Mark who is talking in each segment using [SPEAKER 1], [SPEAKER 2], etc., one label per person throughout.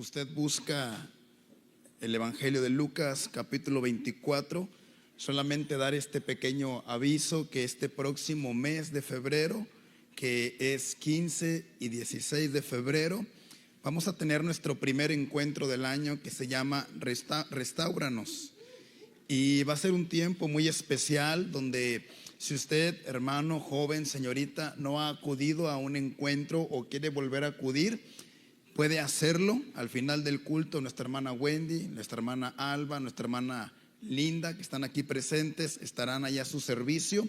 [SPEAKER 1] Usted busca el Evangelio de Lucas capítulo 24, solamente dar este pequeño aviso que este próximo mes de febrero, que es 15 y 16 de febrero, vamos a tener nuestro primer encuentro del año que se llama Restáuranos. Y va a ser un tiempo muy especial donde si usted, hermano, joven, señorita, no ha acudido a un encuentro o quiere volver a acudir, puede hacerlo al final del culto. Nuestra hermana Wendy, nuestra hermana Alba, nuestra hermana Linda, que están aquí presentes, estarán allá a su servicio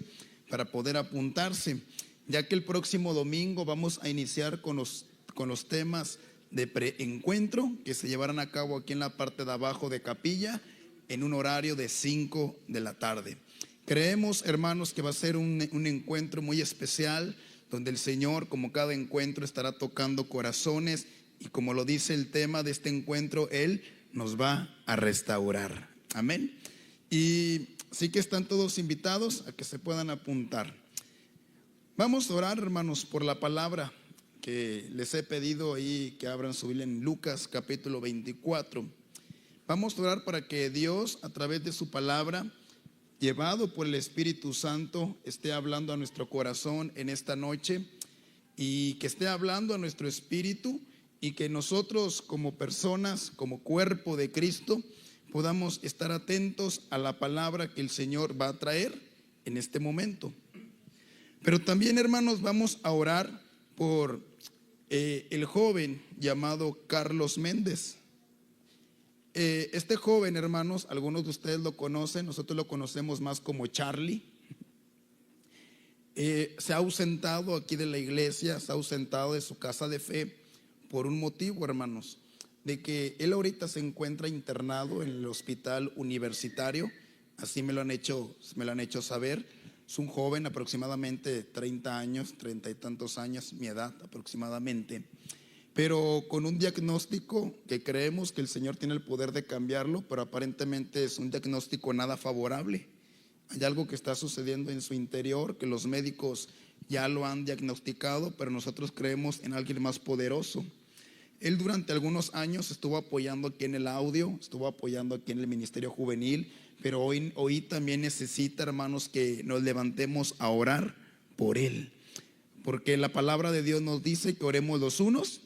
[SPEAKER 1] para poder apuntarse, ya que el próximo domingo vamos a iniciar con los temas de preencuentro que se llevarán a cabo aquí en la parte de abajo de capilla en un horario de 5 de la tarde. Creemos, hermanos, que va a ser un encuentro muy especial, donde el Señor, como cada encuentro, estará tocando corazones. Y como lo dice el tema de este encuentro, Él nos va a restaurar. Amén. Y sí que están todos invitados a que se puedan apuntar. Vamos a orar, hermanos, por la palabra que les he pedido ahí, que abran su Biblia en Lucas capítulo 24. Vamos a orar para que Dios, a través de su palabra, llevado por el Espíritu Santo, esté hablando a nuestro corazón en esta noche, y que esté hablando a nuestro espíritu, y que nosotros como personas, como cuerpo de Cristo, podamos estar atentos a la palabra que el Señor va a traer en este momento. Pero también, hermanos, vamos a orar por el joven llamado Carlos Méndez. Este joven, hermanos, algunos de ustedes lo conocen, nosotros lo conocemos más como Charlie. Se ha ausentado aquí de la iglesia, se ha ausentado de su casa de fe por un motivo, hermanos, de que él ahorita se encuentra internado en el hospital universitario. Así me lo han hecho saber. Es un joven, aproximadamente 30 años, 30 y tantos años, mi edad aproximadamente, pero con un diagnóstico que creemos que el Señor tiene el poder de cambiarlo, pero aparentemente es un diagnóstico nada favorable. Hay algo que está sucediendo en su interior, que los médicos ya lo han diagnosticado, pero nosotros creemos en alguien más poderoso. Él durante algunos años estuvo apoyando aquí en el audio, estuvo apoyando aquí en el ministerio juvenil, pero hoy también necesita, hermanos, que nos levantemos a orar por él, porque la palabra de Dios nos dice que oremos los unos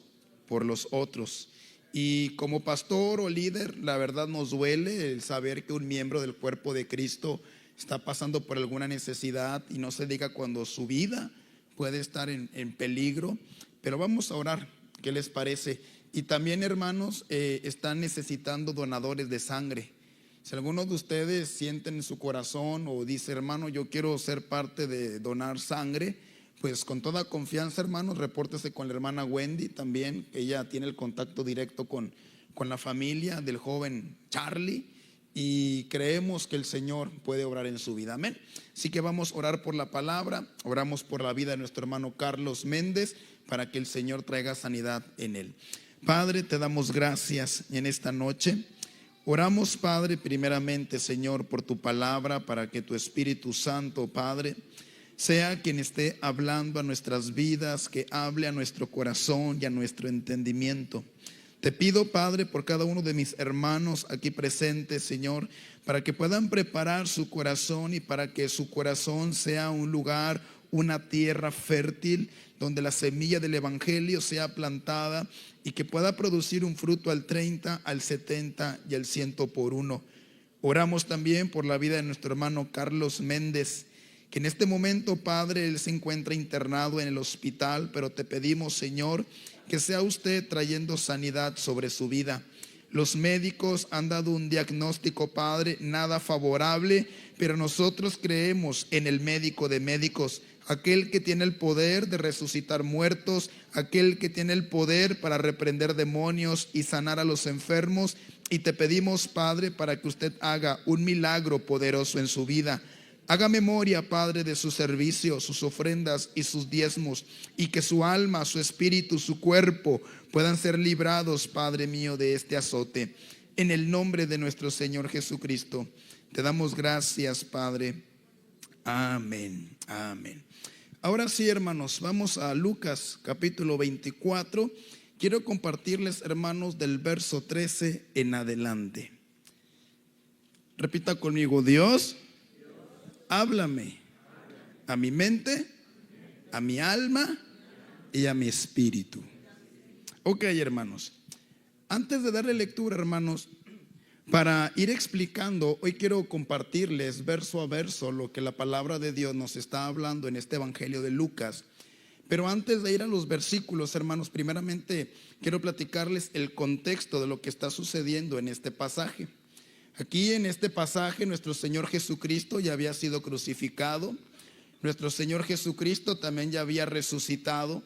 [SPEAKER 1] por los otros. Y como pastor o líder, la verdad nos duele el saber que un miembro del cuerpo de Cristo está pasando por alguna necesidad, y no se diga cuando su vida puede estar en peligro. Pero vamos a orar. ¿Qué les parece? Y también, hermanos, están necesitando donadores de sangre. Si algunos de ustedes sienten en su corazón o dice, hermano, yo quiero ser parte de donar sangre, pues con toda confianza, hermanos, repórtese con la hermana Wendy también, que ella tiene el contacto directo con la familia del joven Charlie, y creemos que el Señor puede obrar en su vida. Amén. Así que vamos a orar por la palabra, oramos por la vida de nuestro hermano Carlos Méndez, para que el Señor traiga sanidad en él. Padre, te damos gracias en esta noche. Oramos, Padre, primeramente, Señor, por tu palabra, para que tu Espíritu Santo, Padre, sea quien esté hablando a nuestras vidas, que hable a nuestro corazón y a nuestro entendimiento. Te pido, Padre, por cada uno de mis hermanos aquí presentes, Señor, para que puedan preparar su corazón y para que su corazón sea un lugar, una tierra fértil, donde la semilla del evangelio sea plantada y que pueda producir un fruto al 30, al 70 y al 100 por uno. Oramos también por la vida de nuestro hermano Carlos Méndez, que en este momento, Padre, él se encuentra internado en el hospital, pero te pedimos, Señor, que sea usted trayendo sanidad sobre su vida. Los médicos han dado un diagnóstico, Padre, nada favorable, pero nosotros creemos en el médico de médicos, aquel que tiene el poder de resucitar muertos, aquel que tiene el poder para reprender demonios y sanar a los enfermos. Y te pedimos, Padre, para que usted haga un milagro poderoso en su vida. Haga memoria, Padre, de su servicio, sus ofrendas y sus diezmos, y que su alma, su espíritu, su cuerpo puedan ser librados, Padre mío, de este azote. En el nombre de nuestro Señor Jesucristo, te damos gracias, Padre. Amén, amén. Ahora sí, hermanos, vamos a Lucas capítulo 24, Quiero compartirles, hermanos, del verso 13 en adelante. Repita conmigo: Dios, háblame a mi mente, a mi alma y a mi espíritu. Ok, hermanos, antes de darle lectura, hermanos, para ir explicando, hoy quiero compartirles verso a verso lo que la palabra de Dios nos está hablando en este evangelio de Lucas. Pero antes de ir a los versículos, hermanos, primeramente quiero platicarles el contexto de lo que está sucediendo en este pasaje. Aquí en este pasaje nuestro Señor Jesucristo ya había sido crucificado, nuestro Señor Jesucristo también ya había resucitado,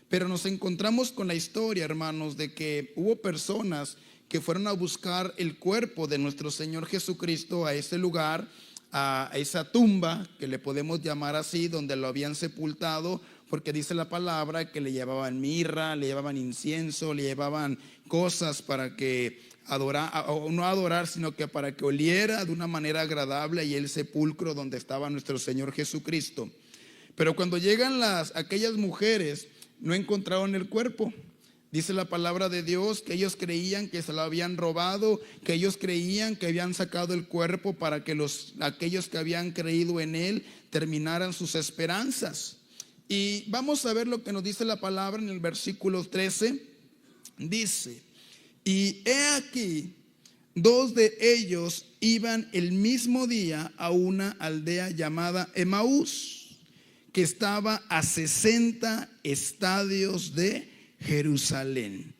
[SPEAKER 1] pero nos encontramos con la historia, hermanos, de que hubo personas que fueron a buscar el cuerpo de nuestro Señor Jesucristo a ese lugar, a esa tumba, que le podemos llamar así, donde lo habían sepultado, porque dice la palabra que le llevaban mirra, le llevaban incienso, le llevaban cosas para que no adorar, sino que para que oliera de una manera agradable y el sepulcro donde estaba nuestro Señor Jesucristo. Pero cuando llegan aquellas mujeres, no encontraron el cuerpo. Dice la palabra de Dios que ellos creían que se lo habían robado, que ellos creían que habían sacado el cuerpo para que aquellos que habían creído en él terminaran sus esperanzas. Y vamos a ver lo que nos dice la palabra en el versículo 13. Dice: y he aquí, 2 de ellos iban el mismo día a una aldea llamada Emaús, que estaba a 60 estadios de Jerusalén.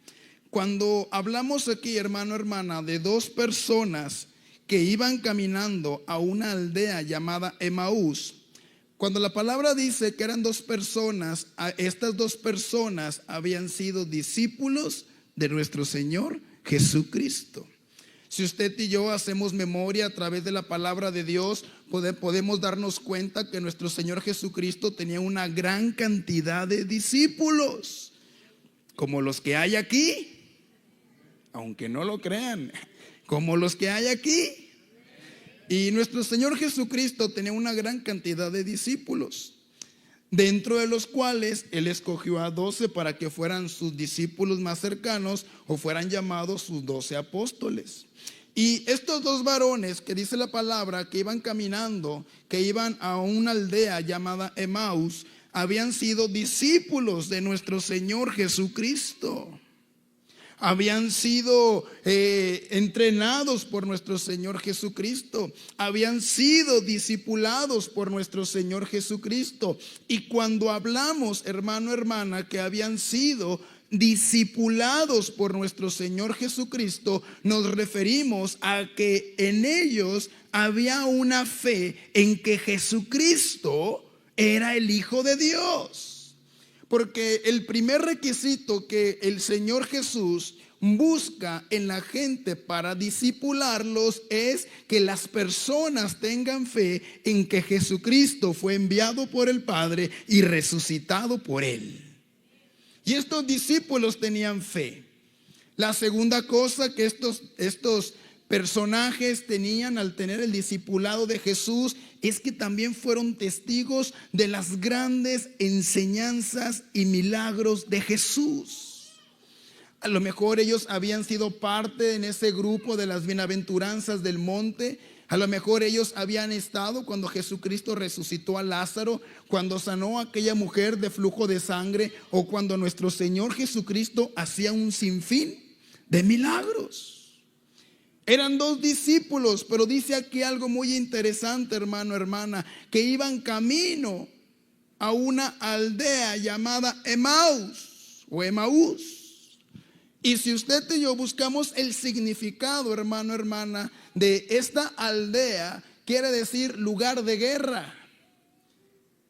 [SPEAKER 1] Cuando hablamos aquí, hermano, hermana, de 2 personas que iban caminando a una aldea llamada Emaús, cuando la palabra dice que eran 2 personas, estas 2 personas habían sido discípulos de nuestro Señor Jesucristo. Si usted y yo hacemos memoria a través de la palabra de Dios, podemos darnos cuenta que nuestro Señor Jesucristo tenía una gran cantidad de discípulos, como los que hay aquí, aunque no lo crean, como los que hay aquí. Y nuestro Señor Jesucristo tenía una gran cantidad de discípulos, dentro de los cuales Él escogió a 12 para que fueran sus discípulos más cercanos, o fueran llamados sus 12 apóstoles. Y estos 2 varones que dice la palabra que iban caminando, que iban a una aldea llamada Emaús, habían sido discípulos de nuestro Señor Jesucristo. Habían sido entrenados por nuestro Señor Jesucristo. Habían sido discipulados por nuestro Señor Jesucristo. Y cuando hablamos, hermano, hermana, que habían sido discipulados por nuestro Señor Jesucristo, nos referimos a que en ellos había una fe en que Jesucristo era el Hijo de Dios. Porque el primer requisito que el Señor Jesús busca en la gente para discipularlos es que las personas tengan fe en que Jesucristo fue enviado por el Padre y resucitado por Él. Y estos discípulos tenían fe. La segunda cosa que estos personajes tenían al tener el discipulado de Jesús es que también fueron testigos de las grandes enseñanzas y milagros de Jesús. A lo mejor ellos habían sido parte en ese grupo de las bienaventuranzas del monte. A lo mejor ellos habían estado cuando Jesucristo resucitó a Lázaro, cuando sanó a aquella mujer de flujo de sangre, o cuando nuestro Señor Jesucristo hacía un sinfín de milagros. Eran 2 discípulos, pero dice aquí algo muy interesante, hermano, hermana, que iban camino a una aldea llamada Emaús. Y si usted y yo buscamos el significado, hermano, hermana, de esta aldea, quiere decir lugar de guerra.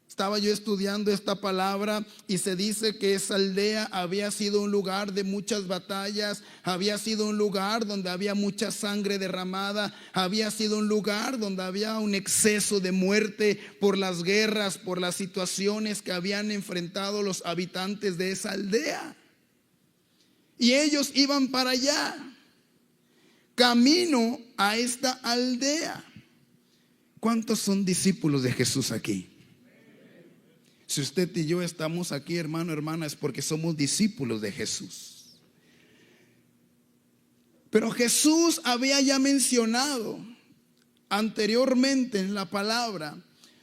[SPEAKER 1] Estaba yo estudiando esta palabra y se dice que esa aldea había sido un lugar de muchas batallas, había sido un lugar donde había mucha sangre derramada, había sido un lugar donde había un exceso de muerte por las guerras, por las situaciones que habían enfrentado los habitantes de esa aldea. Y ellos iban para allá, camino a esta aldea. ¿Cuántos son discípulos de Jesús aquí? Si usted y yo estamos aquí, hermano, hermana, es porque somos discípulos de Jesús. Pero Jesús había ya mencionado anteriormente en la palabra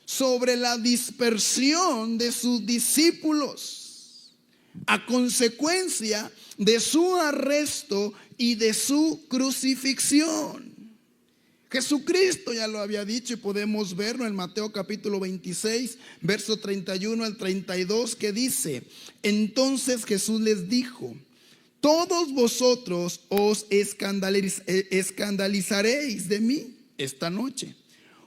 [SPEAKER 1] sobre la dispersión de sus discípulos a consecuencia de su arresto y de su crucifixión. Jesucristo ya lo había dicho y podemos verlo en Mateo capítulo 26, verso 31 al 32, que dice: entonces Jesús les dijo: todos vosotros os escandalizaréis de mí esta noche,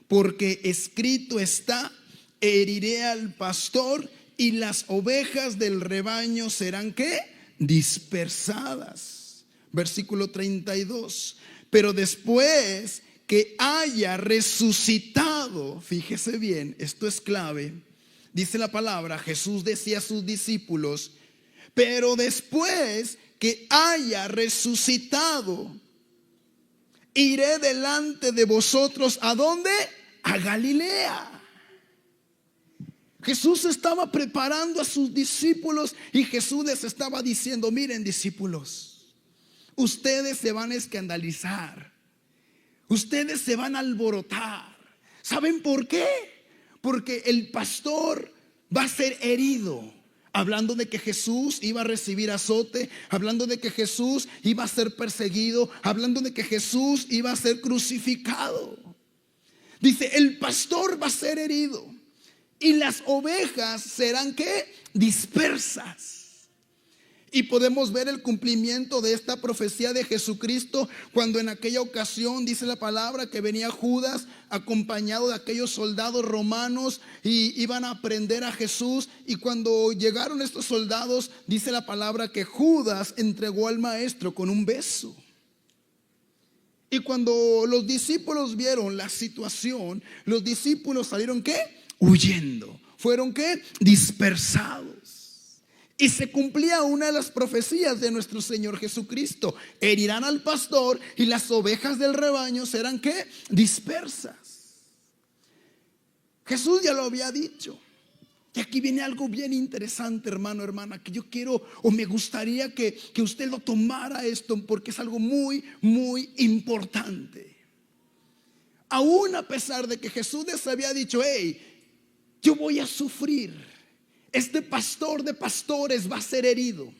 [SPEAKER 1] porque escrito está: heriré al pastor y las ovejas del rebaño serán ¿qué? Dispersadas. Versículo 32. Pero después que haya resucitado, fíjese bien, esto es clave, dice la palabra, Jesús decía a sus discípulos: pero después que haya resucitado, iré delante de vosotros. ¿A dónde? A Galilea. Jesús estaba preparando a sus discípulos y Jesús les estaba diciendo: miren, discípulos, ustedes se van a escandalizar, ustedes se van a alborotar. ¿Saben por qué? Porque el pastor va a ser herido. Hablando de que Jesús iba a recibir azote, hablando de que Jesús iba a ser perseguido, hablando de que Jesús iba a ser crucificado. Dice: el pastor va a ser herido y las ovejas serán ¿qué? Dispersas. Y podemos ver el cumplimiento de esta profecía de Jesucristo cuando en aquella ocasión dice la palabra que venía Judas acompañado de aquellos soldados romanos y iban a prender a Jesús. Y cuando llegaron estos soldados, dice la palabra que Judas entregó al maestro con un beso. Y cuando los discípulos vieron la situación, los discípulos salieron ¿qué? Huyendo. Fueron ¿qué? Dispersados. Y se cumplía una de las profecías de nuestro Señor Jesucristo: herirán al pastor y las ovejas del rebaño serán ¿qué? Dispersas. Jesús ya lo había dicho. Y aquí viene algo bien interesante, hermano, hermana, que yo quiero o me gustaría que usted lo tomara esto, porque es algo muy, muy importante. Aún a pesar de que Jesús les había dicho: hey, yo voy a sufrir, este pastor de pastores va a ser herido,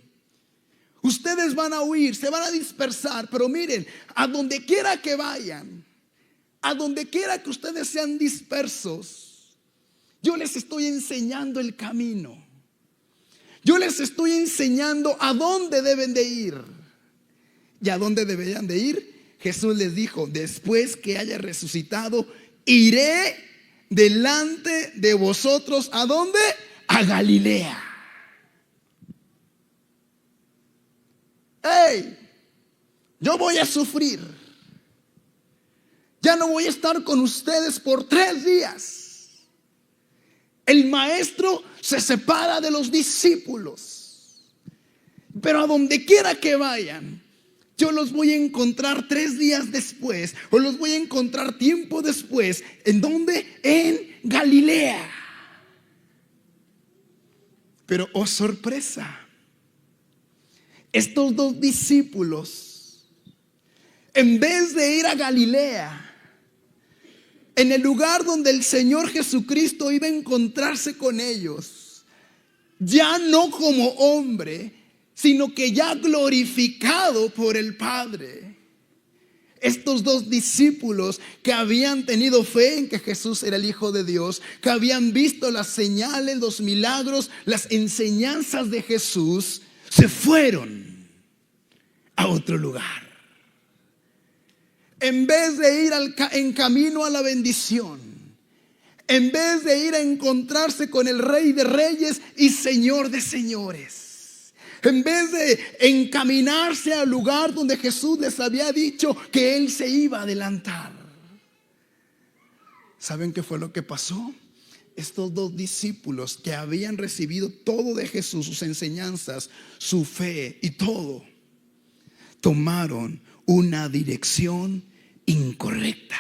[SPEAKER 1] ustedes van a huir, se van a dispersar, pero miren, a donde quiera que vayan, a donde quiera que ustedes sean dispersos, yo les estoy enseñando el camino, yo les estoy enseñando a dónde deben de ir. ¿Y a dónde deberían de ir? Jesús les dijo: después que haya resucitado, iré delante de vosotros. ¿A dónde? A Galilea. Hey, yo voy a sufrir. Ya no voy a estar con ustedes por 3 días. El maestro se separa de los discípulos, pero a donde quiera que vayan, yo los voy a encontrar 3 días después, o los voy a encontrar tiempo después. ¿En dónde? En Galilea. Pero oh sorpresa, estos 2 discípulos, en vez de ir a Galilea, en el lugar donde el Señor Jesucristo iba a encontrarse con ellos, ya no como hombre, sino que ya glorificado por el Padre. Estos 2 discípulos que habían tenido fe en que Jesús era el Hijo de Dios, que habían visto las señales, los milagros, las enseñanzas de Jesús, se fueron a otro lugar. En vez de ir en camino a la bendición, en vez de ir a encontrarse con el Rey de Reyes y Señor de Señores, en vez de encaminarse al lugar donde Jesús les había dicho que Él se iba a adelantar, ¿saben qué fue lo que pasó? Estos 2 discípulos que habían recibido todo de Jesús, sus enseñanzas, su fe y todo, tomaron una dirección incorrecta.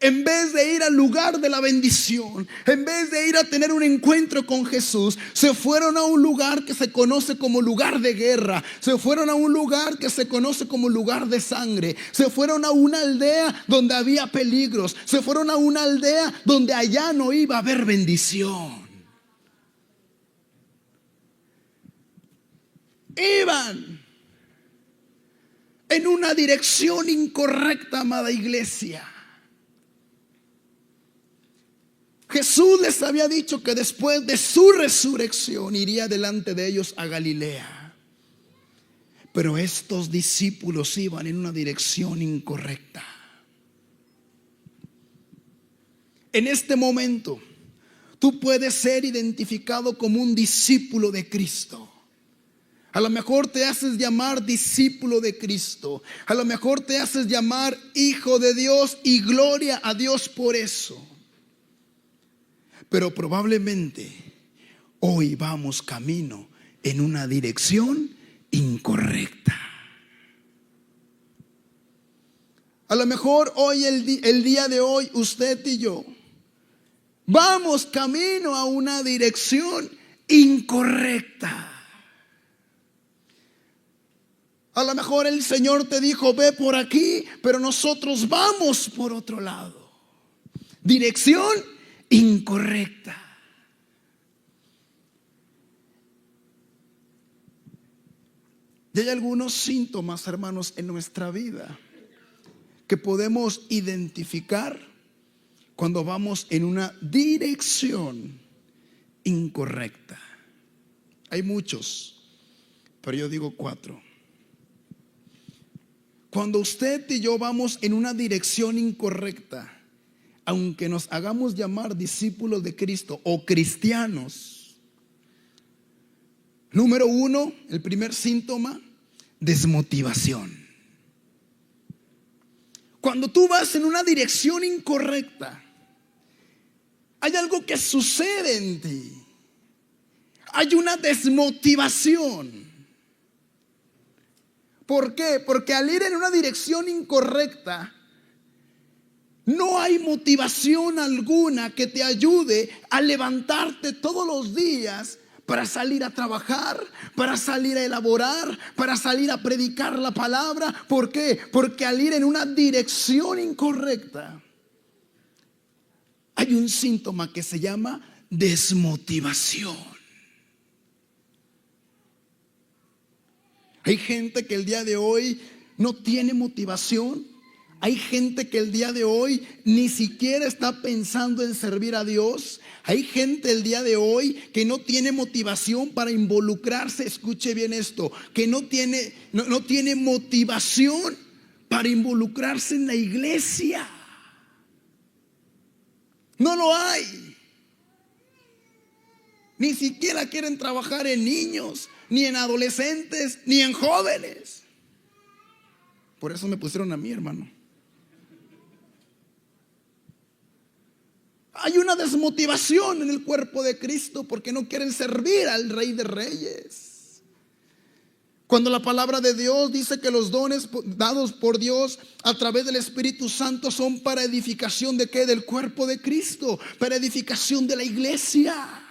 [SPEAKER 1] en vez de ir al lugar de la bendición, en vez de ir a tener un encuentro con Jesús, se fueron a un lugar que se conoce como lugar de guerra, se fueron a un lugar que se conoce como lugar de sangre, se fueron a una aldea donde había peligros, se fueron a una aldea donde allá no iba a haber bendición. Iban en una dirección incorrecta, amada iglesia. Jesús les había dicho que después de su resurrección iría delante de ellos a Galilea. Pero estos discípulos iban en una dirección incorrecta. En este momento, tú puedes ser identificado como un discípulo de Cristo. A lo mejor te haces llamar discípulo de Cristo. A lo mejor te haces llamar hijo de Dios y gloria a Dios por eso. Pero probablemente hoy vamos camino en una dirección incorrecta. A lo mejor hoy, el día de hoy, usted y yo vamos camino a una dirección incorrecta. A lo mejor el Señor te dijo, ve por aquí, pero nosotros vamos por otro lado. Dirección incorrecta. Y hay algunos síntomas, hermanos, en nuestra vida que podemos identificar cuando vamos en una dirección incorrecta. Hay muchos, pero yo digo 4. Cuando usted y yo vamos en una dirección incorrecta, aunque nos hagamos llamar discípulos de Cristo o cristianos, número 1, el primer síntoma, desmotivación. Cuando tú vas en una dirección incorrecta, hay algo que sucede en ti. Hay una desmotivación. ¿Por qué? Porque al ir en una dirección incorrecta, no hay motivación alguna que te ayude a levantarte todos los días para salir a trabajar, para salir a elaborar, para salir a predicar la palabra. ¿Por qué? Porque al ir en una dirección incorrecta, hay un síntoma que se llama desmotivación. Hay gente que el día de hoy no tiene motivación. Hay gente que el día de hoy ni siquiera está pensando en servir a Dios. Hay gente el día de hoy que no tiene motivación para involucrarse. Escuche bien esto, que no tiene motivación para involucrarse en la iglesia. No lo hay. Ni siquiera quieren trabajar en niños, ni en adolescentes, ni en jóvenes. Por eso me pusieron a mí, hermano. Hay una desmotivación en el cuerpo de Cristo porque no quieren servir al Rey de Reyes. Cuando la palabra de Dios dice que los dones dados por Dios a través del Espíritu Santo son para edificación de ¿qué? Del cuerpo de Cristo, para edificación de la iglesia.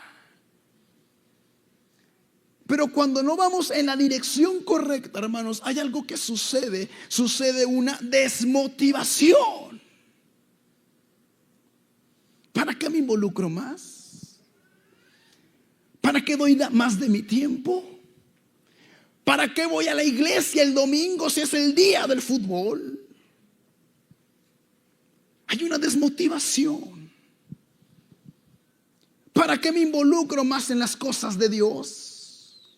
[SPEAKER 1] Pero cuando no vamos en la dirección correcta, hermanos, hay algo que sucede. Sucede una desmotivación. ¿Para qué me involucro más? ¿Para qué doy más de mi tiempo? ¿Para qué voy a la iglesia el domingo si es el día del fútbol? Hay una desmotivación. ¿Para qué me involucro más en las cosas de Dios?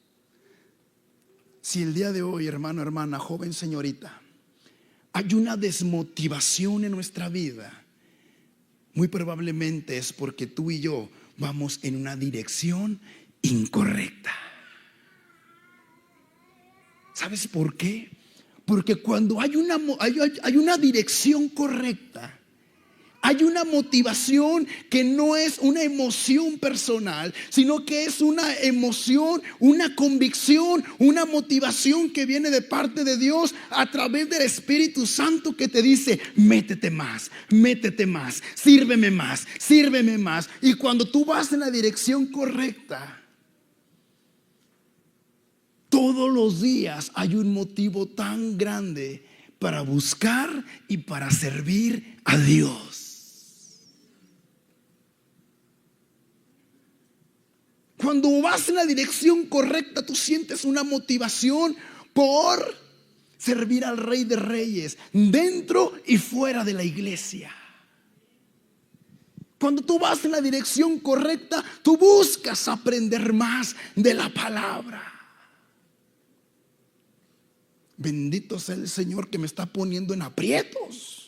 [SPEAKER 1] Si el día de hoy, hermano, hermana, joven, señorita, hay una desmotivación en nuestra vida, muy probablemente es porque tú y yo vamos en una dirección incorrecta. ¿Sabes por qué? Porque cuando hay una dirección correcta, Hay una motivación que no es una emoción personal, sino que es una emoción, una convicción, una motivación que viene de parte de Dios a través del Espíritu Santo, que te dice: métete más, sírveme más, sírveme más. Y cuando tú vas en la dirección correcta, todos los días hay un motivo tan grande para buscar y para servir a Dios. Cuando vas en la dirección correcta, tú sientes una motivación por servir al Rey de Reyes, dentro y fuera de la iglesia. Cuando tú vas en la dirección correcta, tú buscas aprender más de la palabra. Bendito sea el Señor que me está poniendo en aprietos,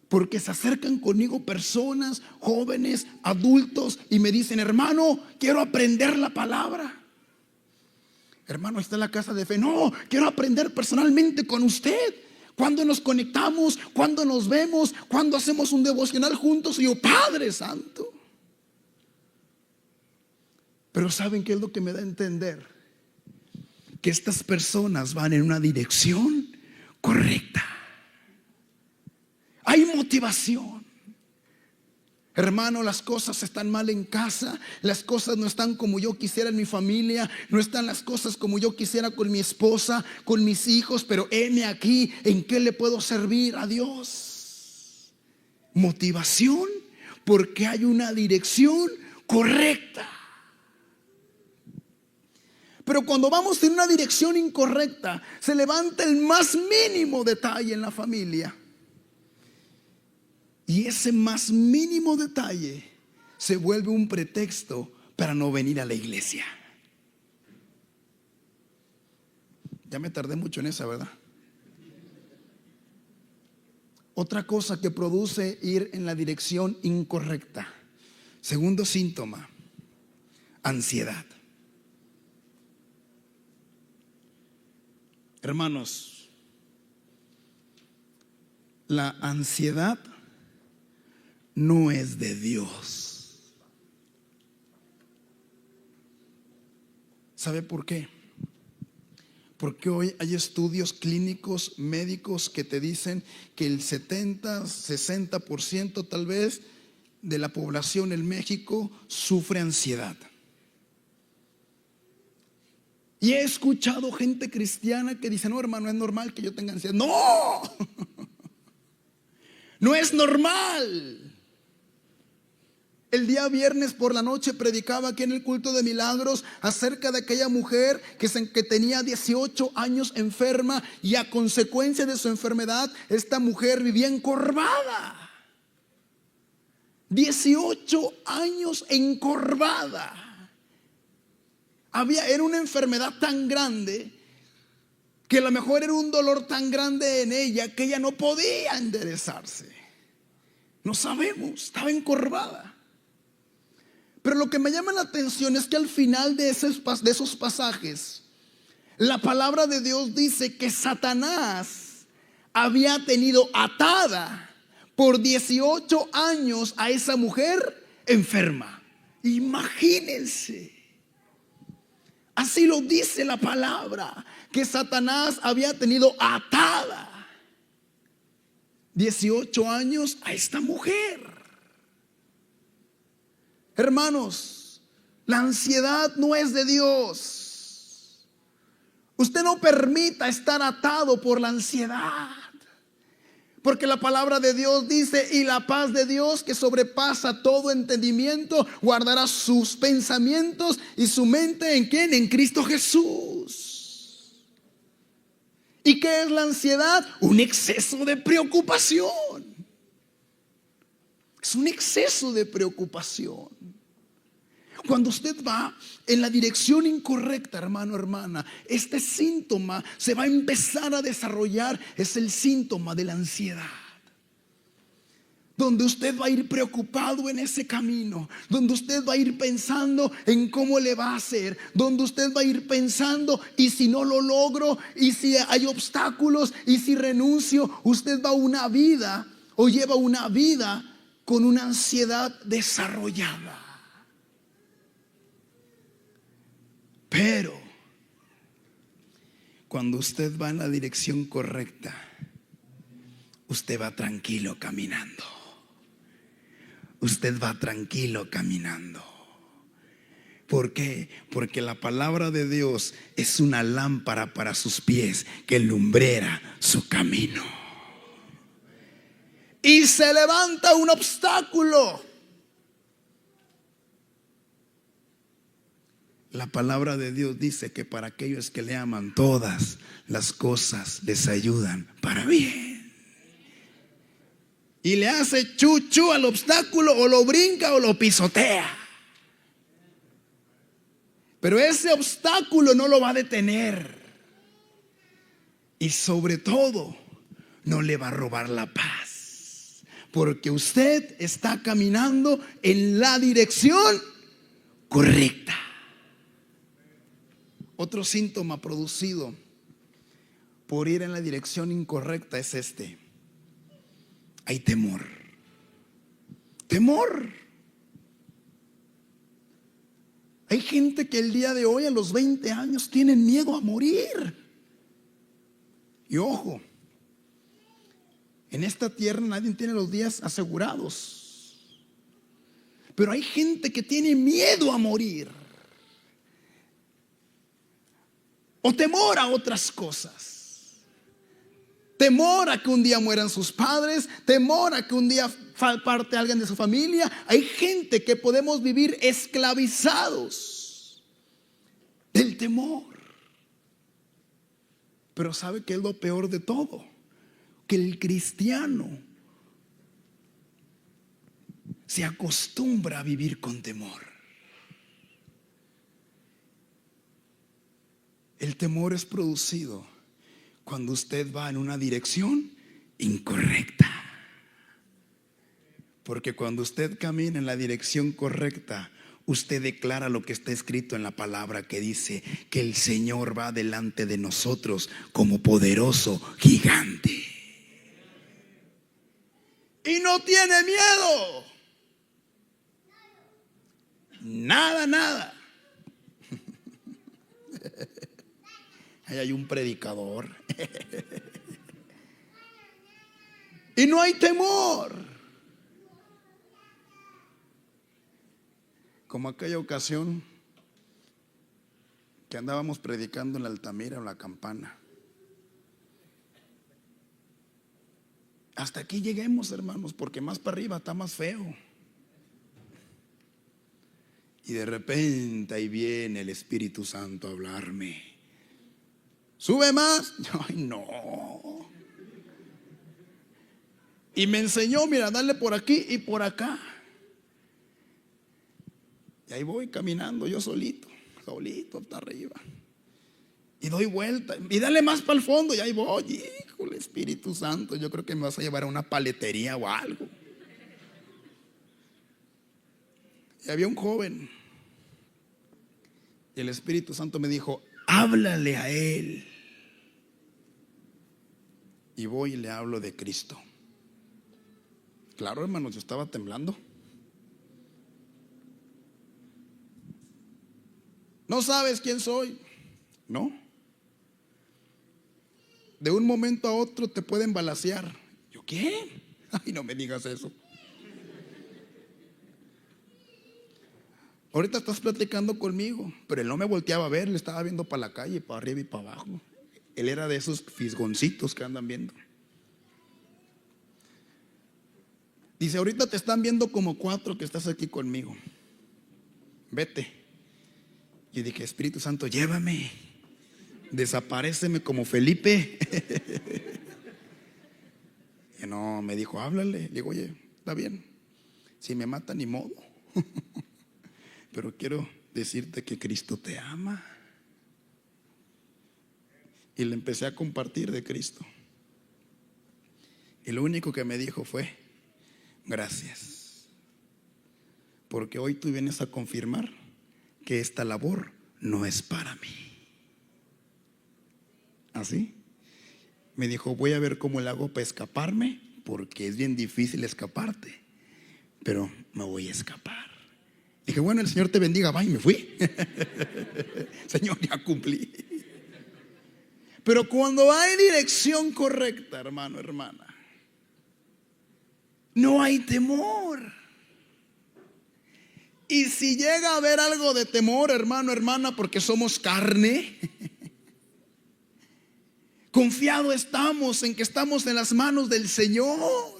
[SPEAKER 1] porque se acercan conmigo personas, jóvenes, adultos, y me dicen: hermano, quiero aprender la palabra. Hermano, está en la casa de fe. No, quiero aprender personalmente con usted. Cuando nos conectamos, cuando nos vemos, cuando hacemos un devocional juntos. Y yo: Padre Santo. Pero ¿saben qué es lo que me da a entender? Que estas personas van en una dirección correcta. Hay motivación. Hermano, las cosas están mal en casa, las cosas no están como yo quisiera en mi familia, no están las cosas como yo quisiera con mi esposa, con mis hijos, pero heme aquí, ¿en qué le puedo servir a Dios? Motivación, porque hay una dirección correcta. Pero cuando vamos en una dirección incorrecta, se levanta el más mínimo detalle en la familia. Y ese más mínimo detalle se vuelve un pretexto para no venir a la iglesia. Ya me tardé mucho en esa, ¿verdad? Otra cosa que produce ir en la dirección incorrecta. Segundo síntoma: ansiedad. Hermanos, la ansiedad no es de Dios. ¿Sabe por qué? Porque hoy hay estudios clínicos, médicos, que te dicen que el 70, 60% tal vez de la población en México sufre ansiedad. Y he escuchado gente cristiana que dice: no, hermano, es normal que yo tenga ansiedad. No, no es normal. El día viernes por la noche predicaba aquí en el culto de milagros acerca de aquella mujer que tenía 18 años enferma, y a consecuencia de su enfermedad esta mujer vivía encorvada. 18 años encorvada. Era una enfermedad tan grande que a lo mejor era un dolor tan grande en ella que ella no podía enderezarse. No sabemos, estaba encorvada. Pero lo que me llama la atención es que al final de esos pasajes, la palabra de Dios dice que Satanás había tenido atada por 18 años a esa mujer enferma. Imagínense. Así lo dice la palabra, que Satanás había tenido atada 18 años a esta mujer. Hermanos, la ansiedad no es de Dios. Usted no permita estar atado por la ansiedad, porque la palabra de Dios dice: y la paz de Dios, que sobrepasa todo entendimiento, guardará sus pensamientos y su mente ¿en quién? En Cristo Jesús. ¿Y qué es la ansiedad? Un exceso de preocupación. Es un exceso de preocupación. Cuando usted va en la dirección incorrecta, hermano, hermana, este síntoma se va a empezar a desarrollar. Es el síntoma de la ansiedad, donde usted va a ir preocupado en ese camino, donde usted va a ir pensando en cómo le va a hacer, donde usted va a ir pensando: y si no lo logro, y si hay obstáculos, y si renuncio. Usted va a una vida o lleva una vida con una ansiedad desarrollada. Pero cuando usted va en la dirección correcta, usted va tranquilo caminando. Usted va tranquilo caminando. ¿Por qué? Porque la palabra de Dios es una lámpara para sus pies que lumbrera su camino. Y se levanta un obstáculo. La palabra de Dios dice que para aquellos que le aman, todas las cosas les ayudan para bien. Y le hace chuchu al obstáculo, o lo brinca o lo pisotea. Pero ese obstáculo no lo va a detener. Y sobre todo, no le va a robar la paz. Porque usted está caminando en la dirección correcta. Otro síntoma producido por ir en la dirección incorrecta es este: hay temor. Temor. Hay gente que el día de hoy, a los 20 años, tienen miedo a morir. Y ojo, en esta tierra nadie tiene los días asegurados. Pero hay gente que tiene miedo a morir. O temor a otras cosas. Temor a que un día mueran sus padres. Temor a que un día parte alguien de su familia. Hay gente que podemos vivir esclavizados del temor. Pero ¿sabe qué es lo peor de todo? Que el cristiano se acostumbra a vivir con temor. El temor es producido cuando usted va en una dirección incorrecta. Porque cuando usted camina en la dirección correcta, usted declara lo que está escrito en la palabra, que dice que el Señor va delante de nosotros como poderoso gigante. Y no tiene miedo. Nada, nada. Ahí hay un predicador. Y no hay temor. Como aquella ocasión que andábamos predicando en la Altamira, en la Campana. Hasta aquí lleguemos, hermanos, porque más para arriba está más feo. Y de repente ahí viene el Espíritu Santo a hablarme. Sube más. Ay, no. Y me enseñó, mira, dale por aquí y por acá. Y ahí voy caminando yo solito hasta arriba. Y doy vuelta. Y dale más para el fondo. Y ahí voy. Híjole, Espíritu Santo, yo creo que me vas a llevar a una paletería o algo. Y había un joven. Y el Espíritu Santo me dijo: háblale a él. Y voy y le hablo de Cristo. Claro, hermanos, yo estaba temblando. ¿No sabes quién soy? No. De un momento a otro te pueden balacear. ¿Yo qué? Ay, no me digas eso. Ahorita estás platicando conmigo, pero él no me volteaba a ver, le estaba viendo para la calle, para arriba y para abajo. Él era de esos fisgoncitos que andan viendo. Dice: ahorita te están viendo como 4 que estás aquí conmigo. Vete. Y dije: Espíritu Santo, llévame. Desaparéceme como Felipe. Y no, me dijo: háblale. Le digo: oye, está bien. Si me mata, ni modo. Pero quiero decirte que Cristo te ama. Y le empecé a compartir de Cristo. Y lo único que me dijo fue: gracias. Porque hoy tú vienes a confirmar que esta labor no es para mí. Así me dijo: voy a ver cómo le hago para escaparme porque es bien difícil escaparte, pero me voy a escapar. Dije, bueno, el Señor te bendiga, va, y me fui. Señor, ya cumplí. Pero cuando va en dirección correcta, hermano, hermana, no hay temor. Y si llega a haber algo de temor, hermano, hermana, porque somos carne, confiado estamos en que estamos en las manos del Señor.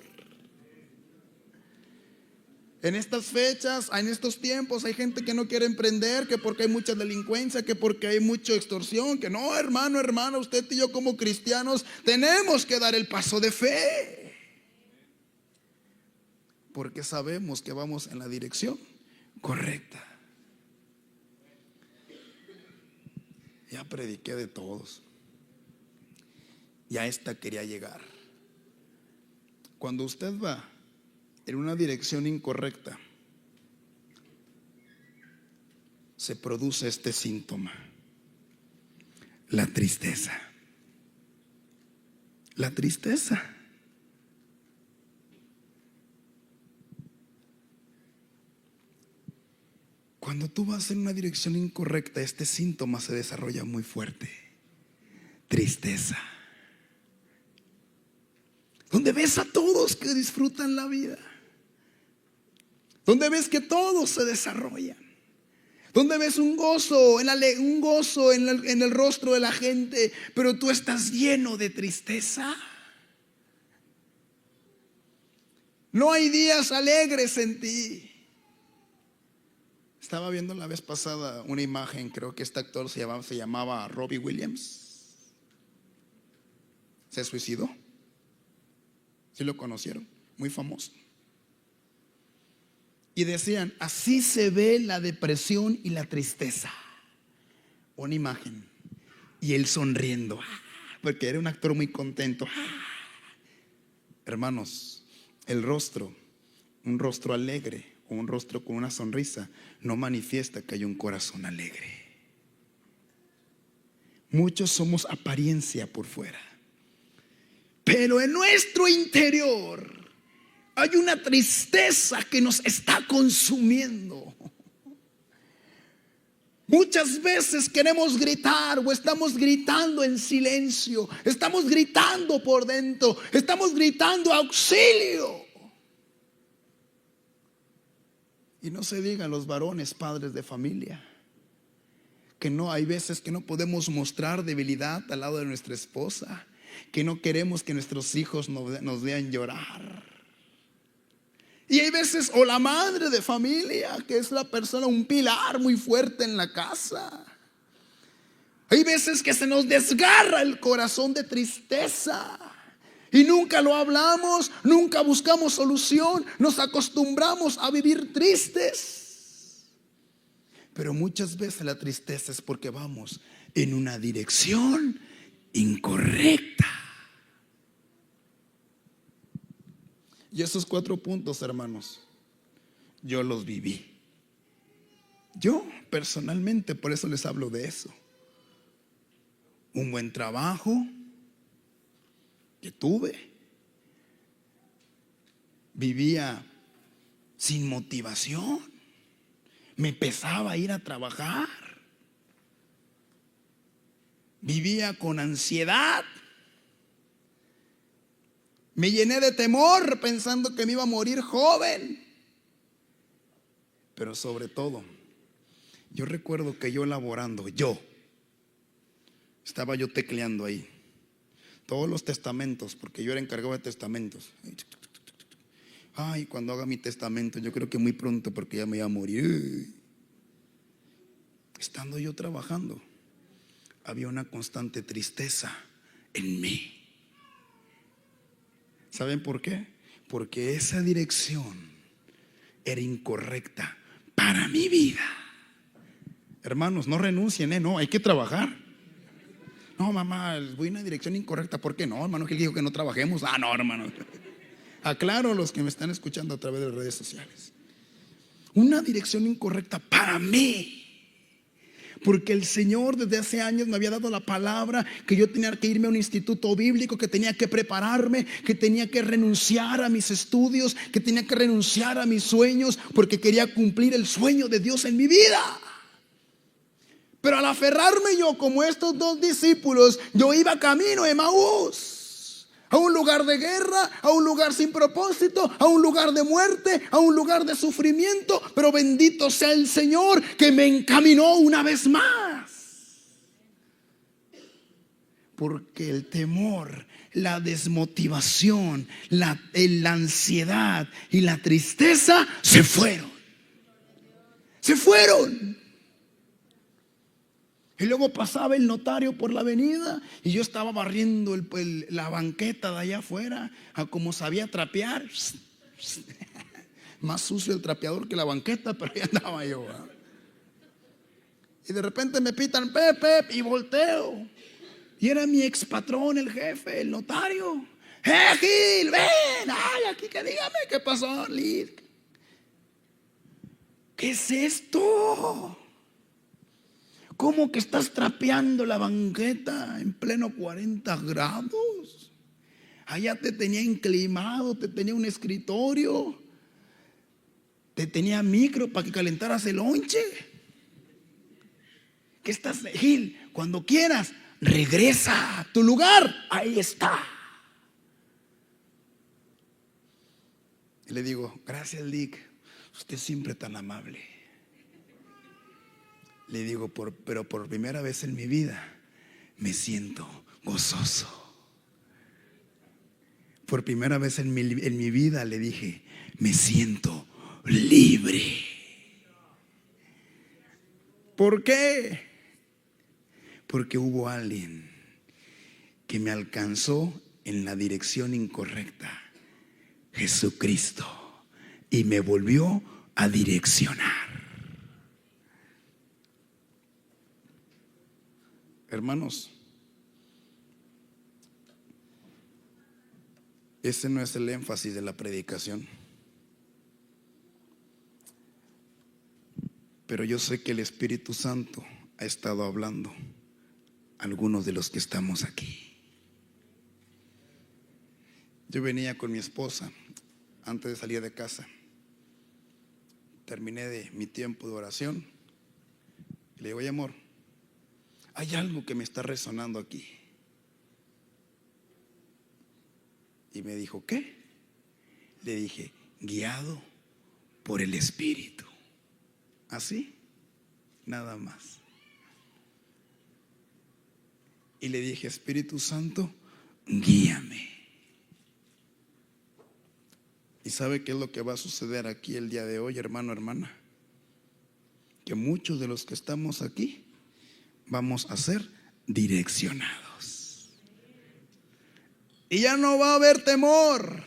[SPEAKER 1] En estas fechas, en estos tiempos, hay gente que no quiere emprender, que porque hay mucha delincuencia, que porque hay mucha extorsión, que no, hermano, hermana, usted y yo como cristianos tenemos que dar el paso de fe, porque sabemos que vamos en la dirección correcta. Ya prediqué de todos, ya esta quería llegar. Cuando usted va en una dirección incorrecta, se produce este síntoma: la tristeza. La tristeza. Cuando tú vas en una dirección incorrecta, este síntoma se desarrolla muy fuerte: tristeza. Donde ves a todos que disfrutan la vida, donde ves que todos se desarrollan, donde ves un gozo en el rostro de la gente, pero tú estás lleno de tristeza. No hay días alegres en ti. Estaba viendo la vez pasada una imagen, creo que este actor se llamaba Robbie Williams. Se suicidó. ¿Sí lo conocieron? Muy famoso. Y decían, así se ve la depresión y la tristeza. Una imagen. Y él sonriendo, porque era un actor muy contento. Hermanos, el rostro, un rostro alegre o un rostro con una sonrisa, no manifiesta que hay un corazón alegre. Muchos somos apariencia por fuera, pero en nuestro interior hay una tristeza que nos está consumiendo. Muchas veces queremos gritar o estamos gritando en silencio, estamos gritando por dentro, estamos gritando auxilio. Y no se digan los varones, padres de familia, que no, hay veces que no podemos mostrar debilidad al lado de nuestra esposa, que no queremos que nuestros hijos nos vean llorar. Y hay veces, o la madre de familia, que es la persona, un pilar muy fuerte en la casa. Hay veces que se nos desgarra el corazón de tristeza y nunca lo hablamos, nunca buscamos solución, nos acostumbramos a vivir tristes. Pero muchas veces la tristeza es porque vamos en una dirección incorrecta. Y esos 4 puntos, hermanos, yo los viví. Yo personalmente, por eso les hablo de eso. Un buen trabajo que tuve. Vivía sin motivación. Me pesaba ir a trabajar. Vivía con ansiedad. Me llené de temor pensando que me iba a morir joven. Pero sobre todo, yo recuerdo que yo laborando, estaba yo tecleando ahí todos los testamentos, porque yo era encargado de testamentos. Ay, cuando haga mi testamento, yo creo que muy pronto, porque ya me iba a morir. Estando yo trabajando, había una constante tristeza en mí. ¿Saben por qué? Porque esa dirección era incorrecta para mi vida. Hermanos, no renuncien, no, hay que trabajar. No, mamá, voy en una dirección incorrecta. ¿Por qué no, hermano? Que él dijo que no trabajemos. No, hermano. Aclaro a los que me están escuchando a través de las redes sociales. Una dirección incorrecta para mí. Porque el Señor desde hace años me había dado la palabra que yo tenía que irme a un instituto bíblico, que tenía que prepararme, que tenía que renunciar a mis estudios, que tenía que renunciar a mis sueños, porque quería cumplir el sueño de Dios en mi vida. Pero al aferrarme yo como estos dos discípulos, yo iba camino a Emaús. A un lugar de guerra, a un lugar sin propósito, a un lugar de muerte, a un lugar de sufrimiento. Pero bendito sea el Señor que me encaminó una vez más. Porque el temor, la desmotivación, la ansiedad y la tristeza se fueron. Se fueron. Y luego pasaba el notario por la avenida y yo estaba barriendo la banqueta de allá afuera, a como sabía trapear. Más sucio el trapeador que la banqueta, pero ahí andaba yo. Y de repente me pitan Pepe y volteo. Y era mi ex patrón, el jefe, el notario. Gil, ven, ay, aquí que dígame qué pasó, Lid. ¿Qué es esto? ¿Cómo que estás trapeando la banqueta en pleno 40 grados? Allá te tenía enclimado, te tenía un escritorio, te tenía micro para que calentaras el lonche. ¿Qué estás, Gil? Cuando quieras, regresa a tu lugar, ahí está. Y le digo, gracias, Dick, usted siempre tan amable. Le digo, pero por primera vez en mi vida me siento gozoso. Por primera vez en mi vida le dije, me siento libre. ¿Por qué? Porque hubo alguien que me alcanzó en la dirección incorrecta, Jesucristo, y me volvió a direccionar. Hermanos, ese no es el énfasis de la predicación. Pero yo sé que el Espíritu Santo ha estado hablando a algunos de los que estamos aquí. Yo venía con mi esposa antes de salir de casa. Terminé de mi tiempo de oración. Y le digo, oye, amor, hay algo que me está resonando aquí. Y me dijo, ¿qué? Le dije, guiado por el Espíritu. Así, nada más. Y le dije, Espíritu Santo, guíame. ¿Y sabe qué es lo que va a suceder aquí el día de hoy, hermano, hermana? Que muchos de los que estamos aquí vamos a ser direccionados. Y ya no va a haber temor.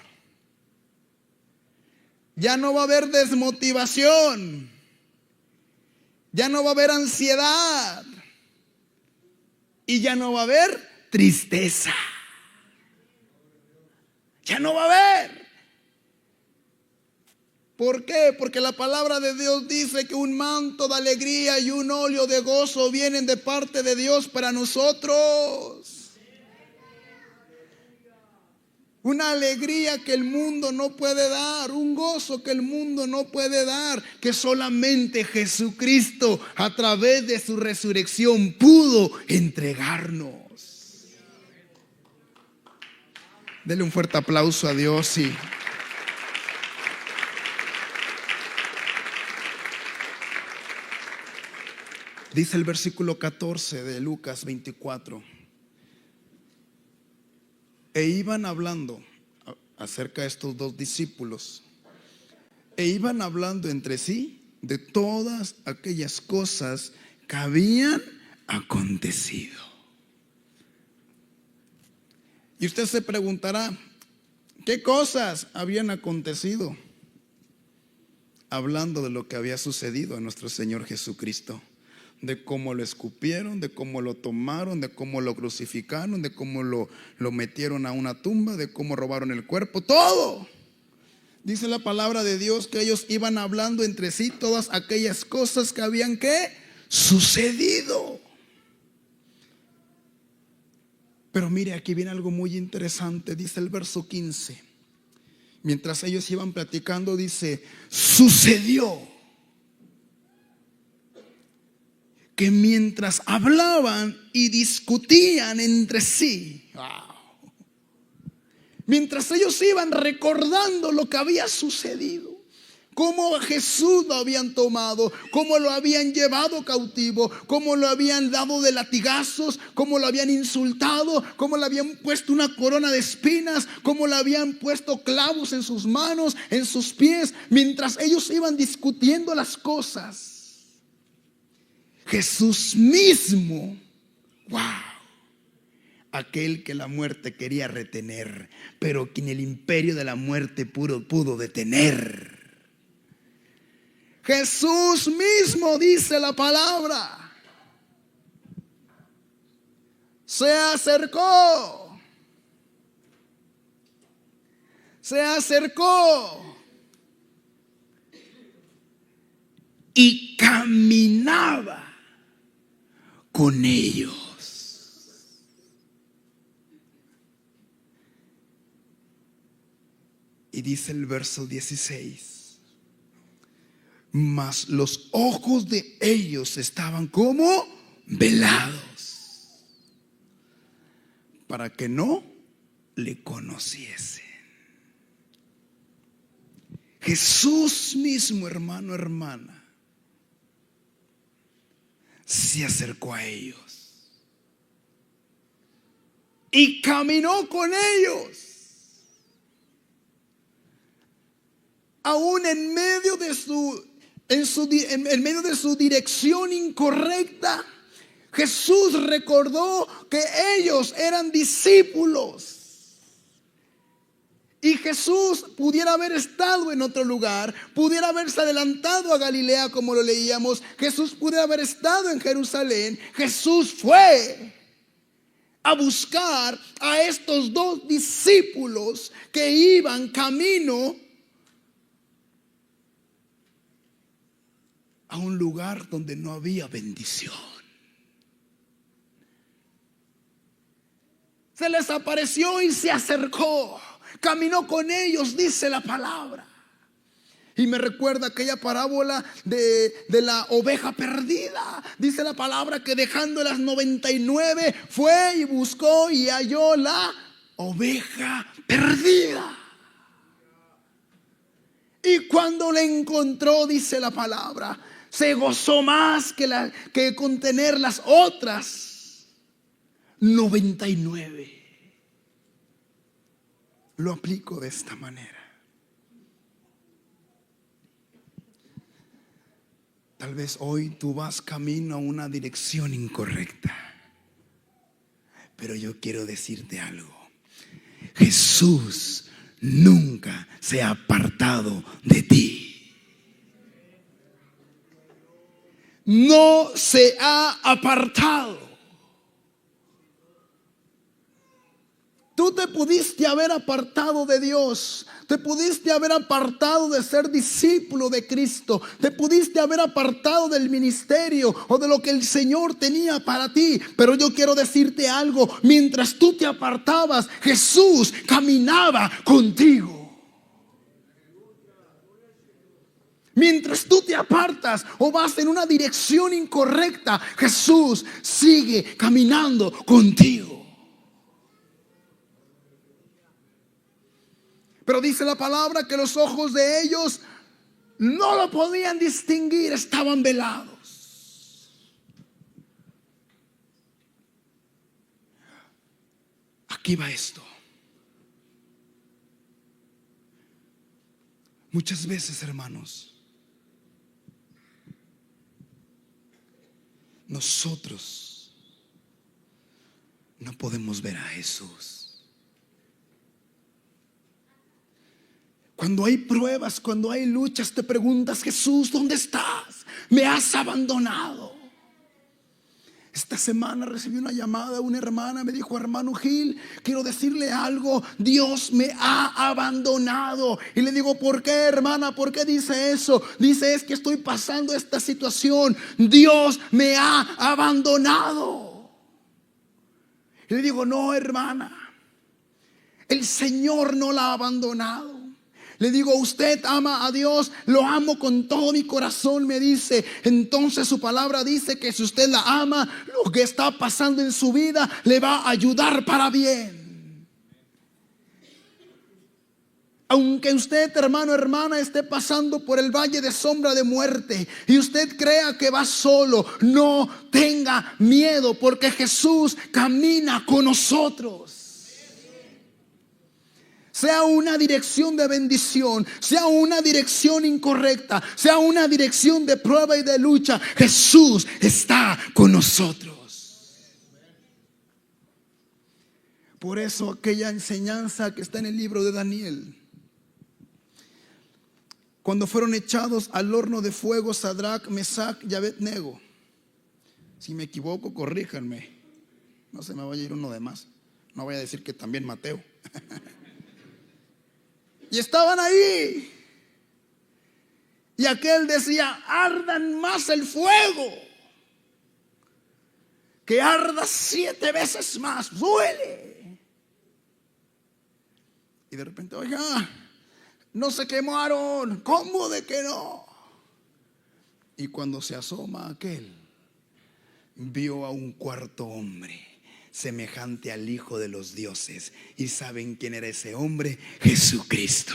[SPEAKER 1] Ya no va a haber desmotivación. Ya no va a haber ansiedad. Y ya no va a haber tristeza. Ya no va a haber. ¿Por qué? Porque la palabra de Dios dice que un manto de alegría y un óleo de gozo vienen de parte de Dios para nosotros. Una alegría que el mundo no puede dar, un gozo que el mundo no puede dar, que solamente Jesucristo a través de su resurrección pudo entregarnos. Dele un fuerte aplauso a Dios y dice el versículo 14 de Lucas 24. E iban hablando acerca de estos dos discípulos. E iban hablando entre sí de todas aquellas cosas que habían acontecido. Y usted se preguntará, ¿qué cosas habían acontecido? Hablando de lo que había sucedido a nuestro Señor Jesucristo. De cómo lo escupieron, de cómo lo tomaron, de cómo lo crucificaron, de cómo lo metieron a una tumba, de cómo robaron el cuerpo, todo. Dice la palabra de Dios que ellos iban hablando entre sí todas aquellas cosas que habían, ¿qué? sucedido. Pero mire, aquí viene algo muy interesante. Dice el verso 15. Mientras ellos iban platicando, dice: sucedió que mientras hablaban y discutían entre sí, mientras ellos iban recordando lo que había sucedido, cómo a Jesús lo habían tomado, cómo lo habían llevado cautivo, cómo lo habían dado de latigazos, cómo lo habían insultado, cómo le habían puesto una corona de espinas, cómo le habían puesto clavos en sus manos, en sus pies. Mientras ellos iban discutiendo las cosas, Jesús mismo, aquel que la muerte quería retener, pero quien el imperio de la muerte pudo detener. Jesús mismo, dice la palabra, se acercó y caminaba con ellos. Y dice el verso 16: mas los ojos de ellos estaban como velados, para que no le conociesen. Jesús mismo, hermano, hermana, se acercó a ellos y caminó con ellos. Aún en medio de su dirección incorrecta, Jesús recordó que ellos eran discípulos. Y Jesús pudiera haber estado en otro lugar, pudiera haberse adelantado a Galilea, como lo leíamos. Jesús pudiera haber estado en Jerusalén. Jesús fue a buscar a estos dos discípulos que iban camino a un lugar donde no había bendición. Se les apareció y se acercó, caminó con ellos, dice la palabra. Y me recuerda aquella parábola de la oveja perdida. Dice la palabra que dejando las 99 fue y buscó y halló la oveja perdida. Y cuando la encontró, dice la palabra, se gozó más que con tener las otras 99. Lo aplico de esta manera. Tal vez hoy tú vas camino a una dirección incorrecta, pero yo quiero decirte algo. Jesús nunca se ha apartado de ti. No se ha apartado. Tú te pudiste haber apartado de Dios, te pudiste haber apartado de ser discípulo de Cristo, te pudiste haber apartado del ministerio o de lo que el Señor tenía para ti. Pero yo quiero decirte algo: mientras tú te apartabas, Jesús caminaba contigo. Mientras tú te apartas o vas en una dirección incorrecta, Jesús sigue caminando contigo. Pero dice la palabra que los ojos de ellos no lo podían distinguir, estaban velados. Aquí va esto. Muchas veces, hermanos, nosotros no podemos ver a Jesús. Cuando hay pruebas, cuando hay luchas, te preguntas: Jesús, ¿dónde estás? Me has abandonado. Esta semana recibí una llamada, una hermana me dijo: hermano Gil, quiero decirle algo, Dios me ha abandonado. Y le digo: ¿por qué, hermana? ¿Por qué dice eso? Dice: es que estoy pasando esta situación, Dios me ha abandonado. Y le digo: no, hermana, el Señor no la ha abandonado. Le digo: usted ama a Dios. Lo amo con todo mi corazón, me dice. Entonces su palabra dice que si usted la ama, lo que está pasando en su vida le va a ayudar para bien. Aunque usted, hermano, hermana, esté pasando por el valle de sombra de muerte y usted crea que va solo, no tenga miedo, porque Jesús camina con nosotros. Sea una dirección de bendición, sea una dirección incorrecta, sea una dirección de prueba y de lucha, Jesús está con nosotros. Por eso aquella enseñanza que está en el libro de Daniel, cuando fueron echados al horno de fuego Sadrach, Mesach y Abednego. Si me equivoco, corríjanme, no se me vaya a ir uno de más. No voy a decir que también Mateo. Y estaban ahí. Y aquel decía: ardan más el fuego, que arda 7 veces más, duele. Y de repente: oiga, no se quemaron. ¿Cómo de que no? Y cuando se asoma aquel, vio a un cuarto hombre, semejante al Hijo de los dioses. ¿Y saben quién era ese hombre? Jesucristo.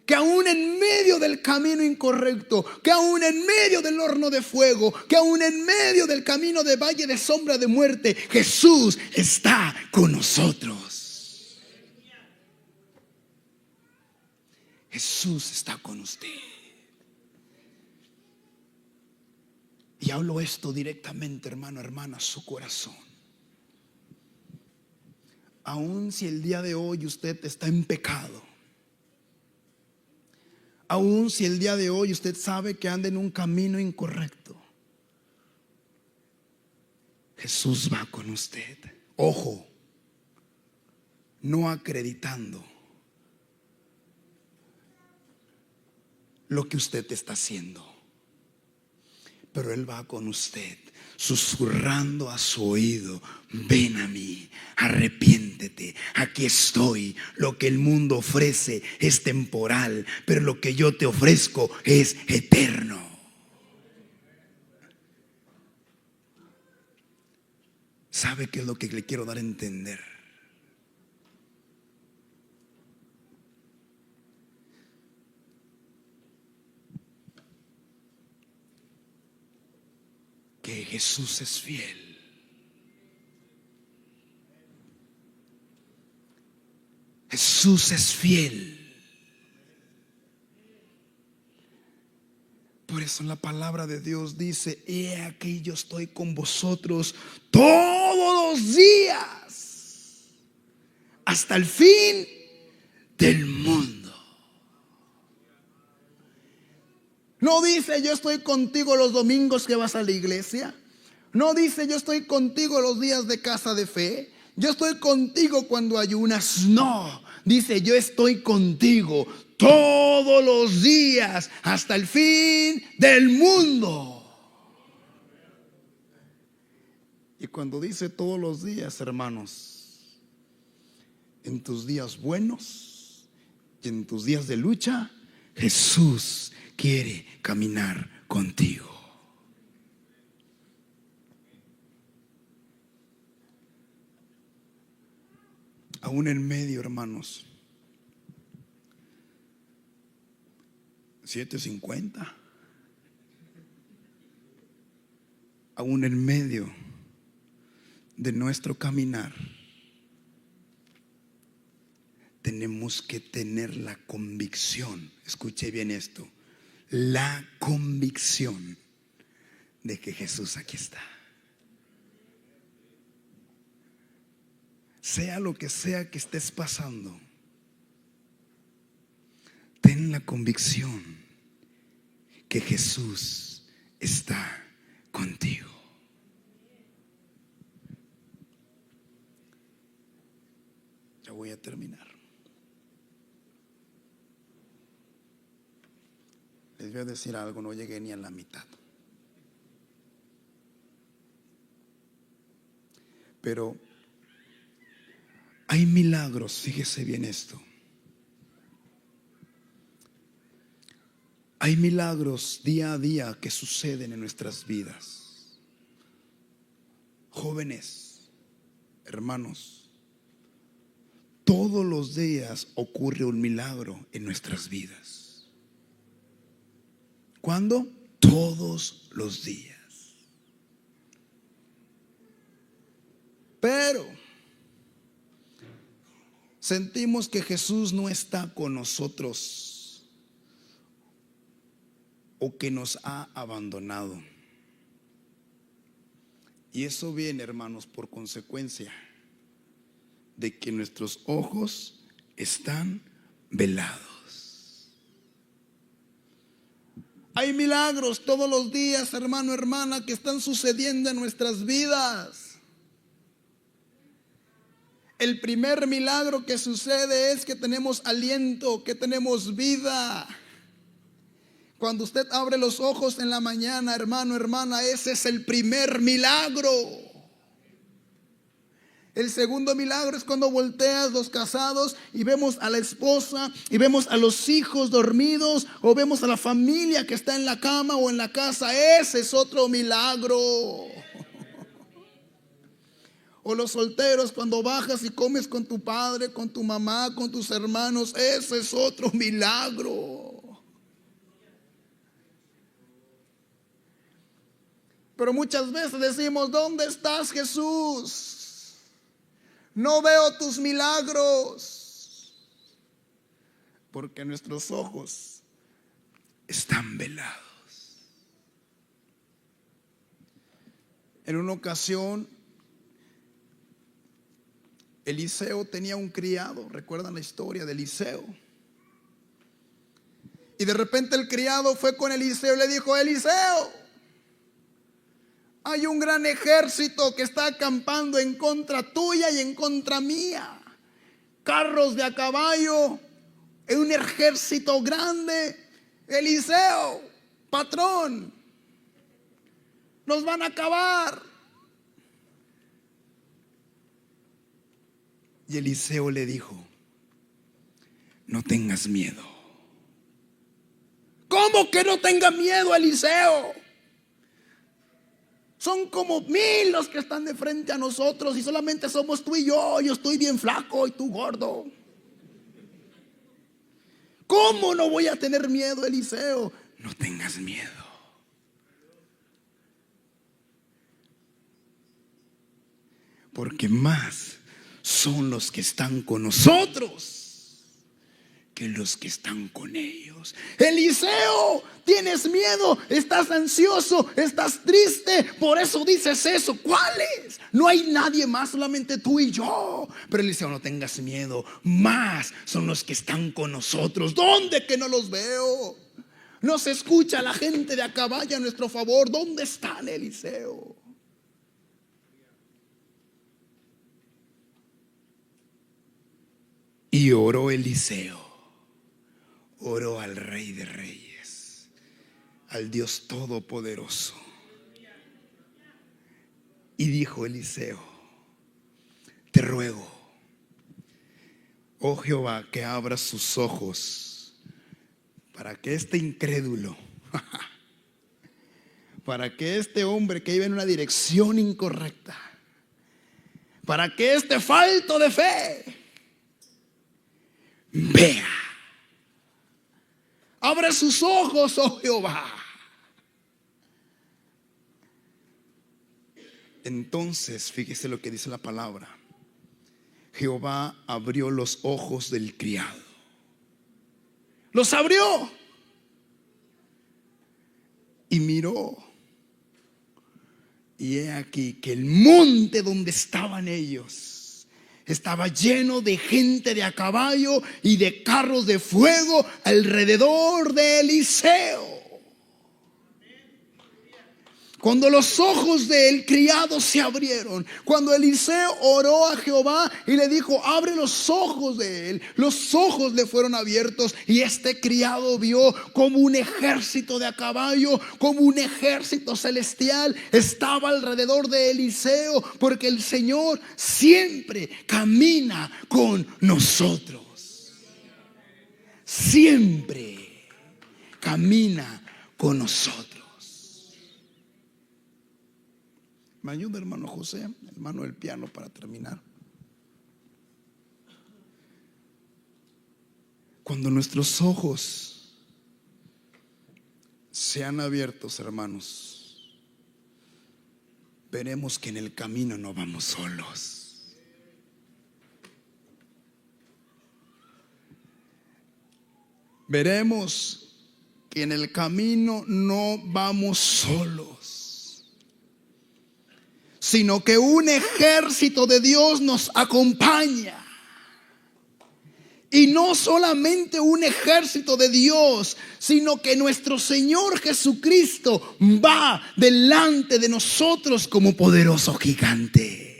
[SPEAKER 1] Que aún en medio del camino incorrecto, que aún en medio del horno de fuego, que aún en medio del camino de valle de sombra de muerte, Jesús está con nosotros. Jesús está con usted. Y hablo esto directamente, hermano, hermana, a su corazón. Aun si el día de hoy usted está en pecado, aun si el día de hoy usted sabe que anda en un camino incorrecto, Jesús va con usted. Ojo, no acreditando lo que usted está haciendo, pero Él va con usted, susurrando a su oído: ven a mí, arrepiéntete, aquí estoy. Lo que el mundo ofrece es temporal, pero lo que yo te ofrezco es eterno. ¿Sabe qué es lo que le quiero dar a entender? Que Jesús es fiel. Jesús es fiel. Por eso la palabra de Dios dice: he aquí yo estoy con vosotros todos los días hasta el fin del mundo. No dice: yo estoy contigo los domingos que vas a la iglesia. No dice: yo estoy contigo los días de casa de fe. Yo estoy contigo cuando ayunas. No, dice: yo estoy contigo todos los días hasta el fin del mundo. Y cuando dice todos los días, hermanos, en tus días buenos y en tus días de lucha, Jesús quiere caminar contigo. Aún en medio, hermanos, 7:50, aún en medio de nuestro caminar, tenemos que tener la convicción, escuche bien esto, la convicción de que Jesús aquí está. Sea lo que sea que estés pasando, ten la convicción que Jesús está contigo. contigo. Ya voy a terminar. Les voy a decir algo, no llegué ni a la mitad. Pero hay milagros, fíjese bien esto. Hay milagros día a día que suceden en nuestras vidas. Jóvenes, hermanos, todos los días ocurre un milagro en nuestras vidas. ¿Cuándo? Todos los días. Pero sentimos que Jesús no está con nosotros o que nos ha abandonado. Y eso viene, hermanos, por consecuencia de que nuestros ojos están velados. Hay milagros todos los días, hermano, hermana, que están sucediendo en nuestras vidas. El primer milagro que sucede es que tenemos aliento, que tenemos vida. Cuando usted abre los ojos en la mañana, hermano, hermana, ese es el primer milagro. El segundo milagro es cuando volteas los casados y vemos a la esposa y vemos a los hijos dormidos, o vemos a la familia que está en la cama o en la casa. Ese es otro milagro. O los solteros, cuando bajas y comes con tu padre, con tu mamá, con tus hermanos. Ese es otro milagro. Pero muchas veces decimos: ¿dónde estás, Jesús? No veo tus milagros. Porque nuestros ojos están velados. En una ocasión, Eliseo tenía un criado. ¿Recuerdan la historia de Eliseo? Y de repente el criado fue con Eliseo y le dijo: Eliseo, hay un gran ejército que está acampando en contra tuya y en contra mía. Carros de a caballo, un ejército grande. Eliseo, patrón, nos van a acabar. Y Eliseo le dijo: no tengas miedo. ¿Cómo que no tenga miedo, Eliseo? Son como 1000 los que están de frente a nosotros y solamente somos tú y yo. Yo estoy bien flaco y tú gordo. ¿Cómo no voy a tener miedo, Eliseo? No tengas miedo. Porque más son los que están con nosotros que los que están con ellos. Eliseo, tienes miedo, estás ansioso, estás triste, por eso dices eso. ¿Cuáles? No hay nadie más, solamente tú y yo. Pero Eliseo, no tengas miedo, más son los que están con nosotros. ¿Dónde que no los veo? No se escucha la gente de a caballo a nuestro favor. ¿Dónde están, Eliseo? Y oró Eliseo, oró al Rey de Reyes, al Dios Todopoderoso. Y dijo Eliseo: te ruego, oh Jehová, que abras sus ojos para que este incrédulo, para que este hombre que iba en una dirección incorrecta, para que este falto de fe vea. Abre sus ojos, oh Jehová. Entonces, fíjese lo que dice la palabra. Jehová abrió los ojos del criado. Los abrió. Y miró. Y he aquí que el monte donde estaban ellos estaba lleno de gente de a caballo y de carros de fuego alrededor de Eliseo. Cuando los ojos del criado se abrieron, cuando Eliseo oró a Jehová y le dijo: abre los ojos de él, los ojos le fueron abiertos, y este criado vio como un ejército de a caballo, como un ejército celestial estaba alrededor de Eliseo, porque el Señor siempre camina con nosotros. Siempre camina con nosotros. ¿Me ayuda, hermano José, hermano del piano, para terminar? Cuando nuestros ojos sean abiertos, hermanos, veremos que en el camino no vamos solos. Veremos que en el camino no vamos solos, sino que un ejército de Dios nos acompaña. Y no solamente un ejército de Dios, sino que nuestro Señor Jesucristo va delante de nosotros como poderoso gigante.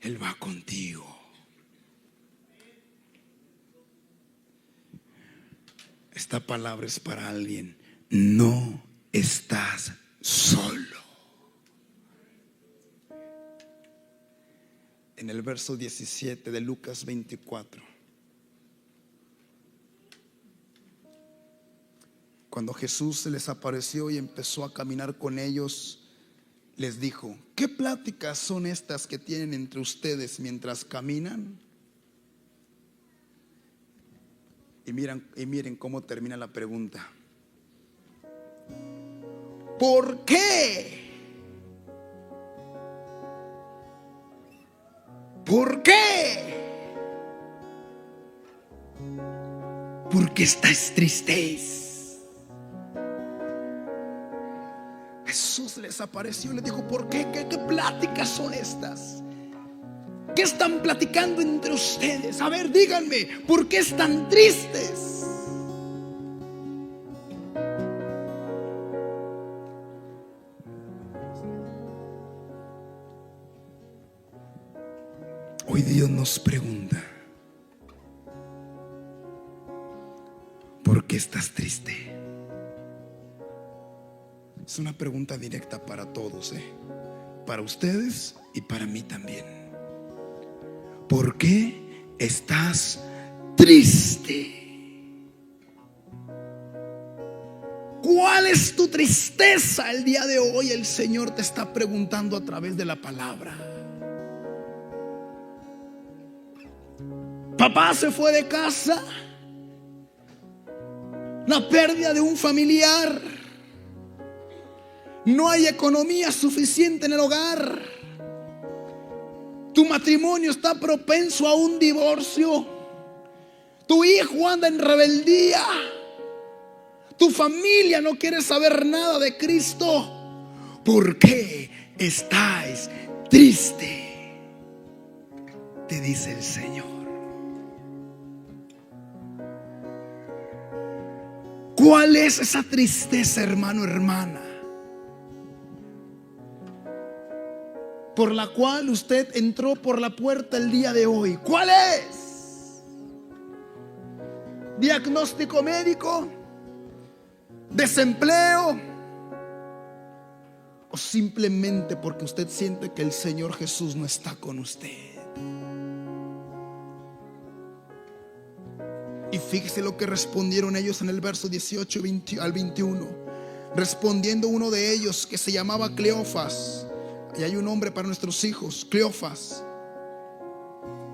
[SPEAKER 1] Él va contigo. Esta palabra es para alguien. No estás solo. En el verso 17 de Lucas 24, cuando Jesús se les apareció y empezó a caminar con ellos, les dijo: ¿qué pláticas son estas que tienen entre ustedes mientras caminan? Y miren cómo termina la pregunta. ¿Por qué? ¿Por qué? Porque estáis tristes. Jesús les apareció y les dijo: ¿por qué? ¿Qué pláticas son estas? ¿Qué están platicando entre ustedes? A ver, díganme, ¿por qué están tristes? Hoy Dios nos pregunta: ¿por qué estás triste? Es una pregunta directa para todos, para ustedes y para mí también. ¿Por qué estás triste? ¿Cuál es tu tristeza el día de hoy? El Señor te está preguntando a través de la palabra. Papá se fue de casa, la pérdida de un familiar, no hay economía suficiente en el hogar, tu matrimonio está propenso a un divorcio, tu hijo anda en rebeldía, tu familia no quiere saber nada de Cristo. ¿Por qué estáis triste? Te dice el Señor. ¿Cuál es esa tristeza, hermano, hermana, por la cual usted entró por la puerta el día de hoy? ¿Cuál es? ¿Diagnóstico médico? ¿Desempleo? ¿O simplemente porque usted siente que el Señor Jesús no está con usted? Y fíjese lo que respondieron ellos en el verso 18 al 21. Respondiendo uno de ellos, que se llamaba Cleofas, y hay un nombre para nuestros hijos, Cleofas,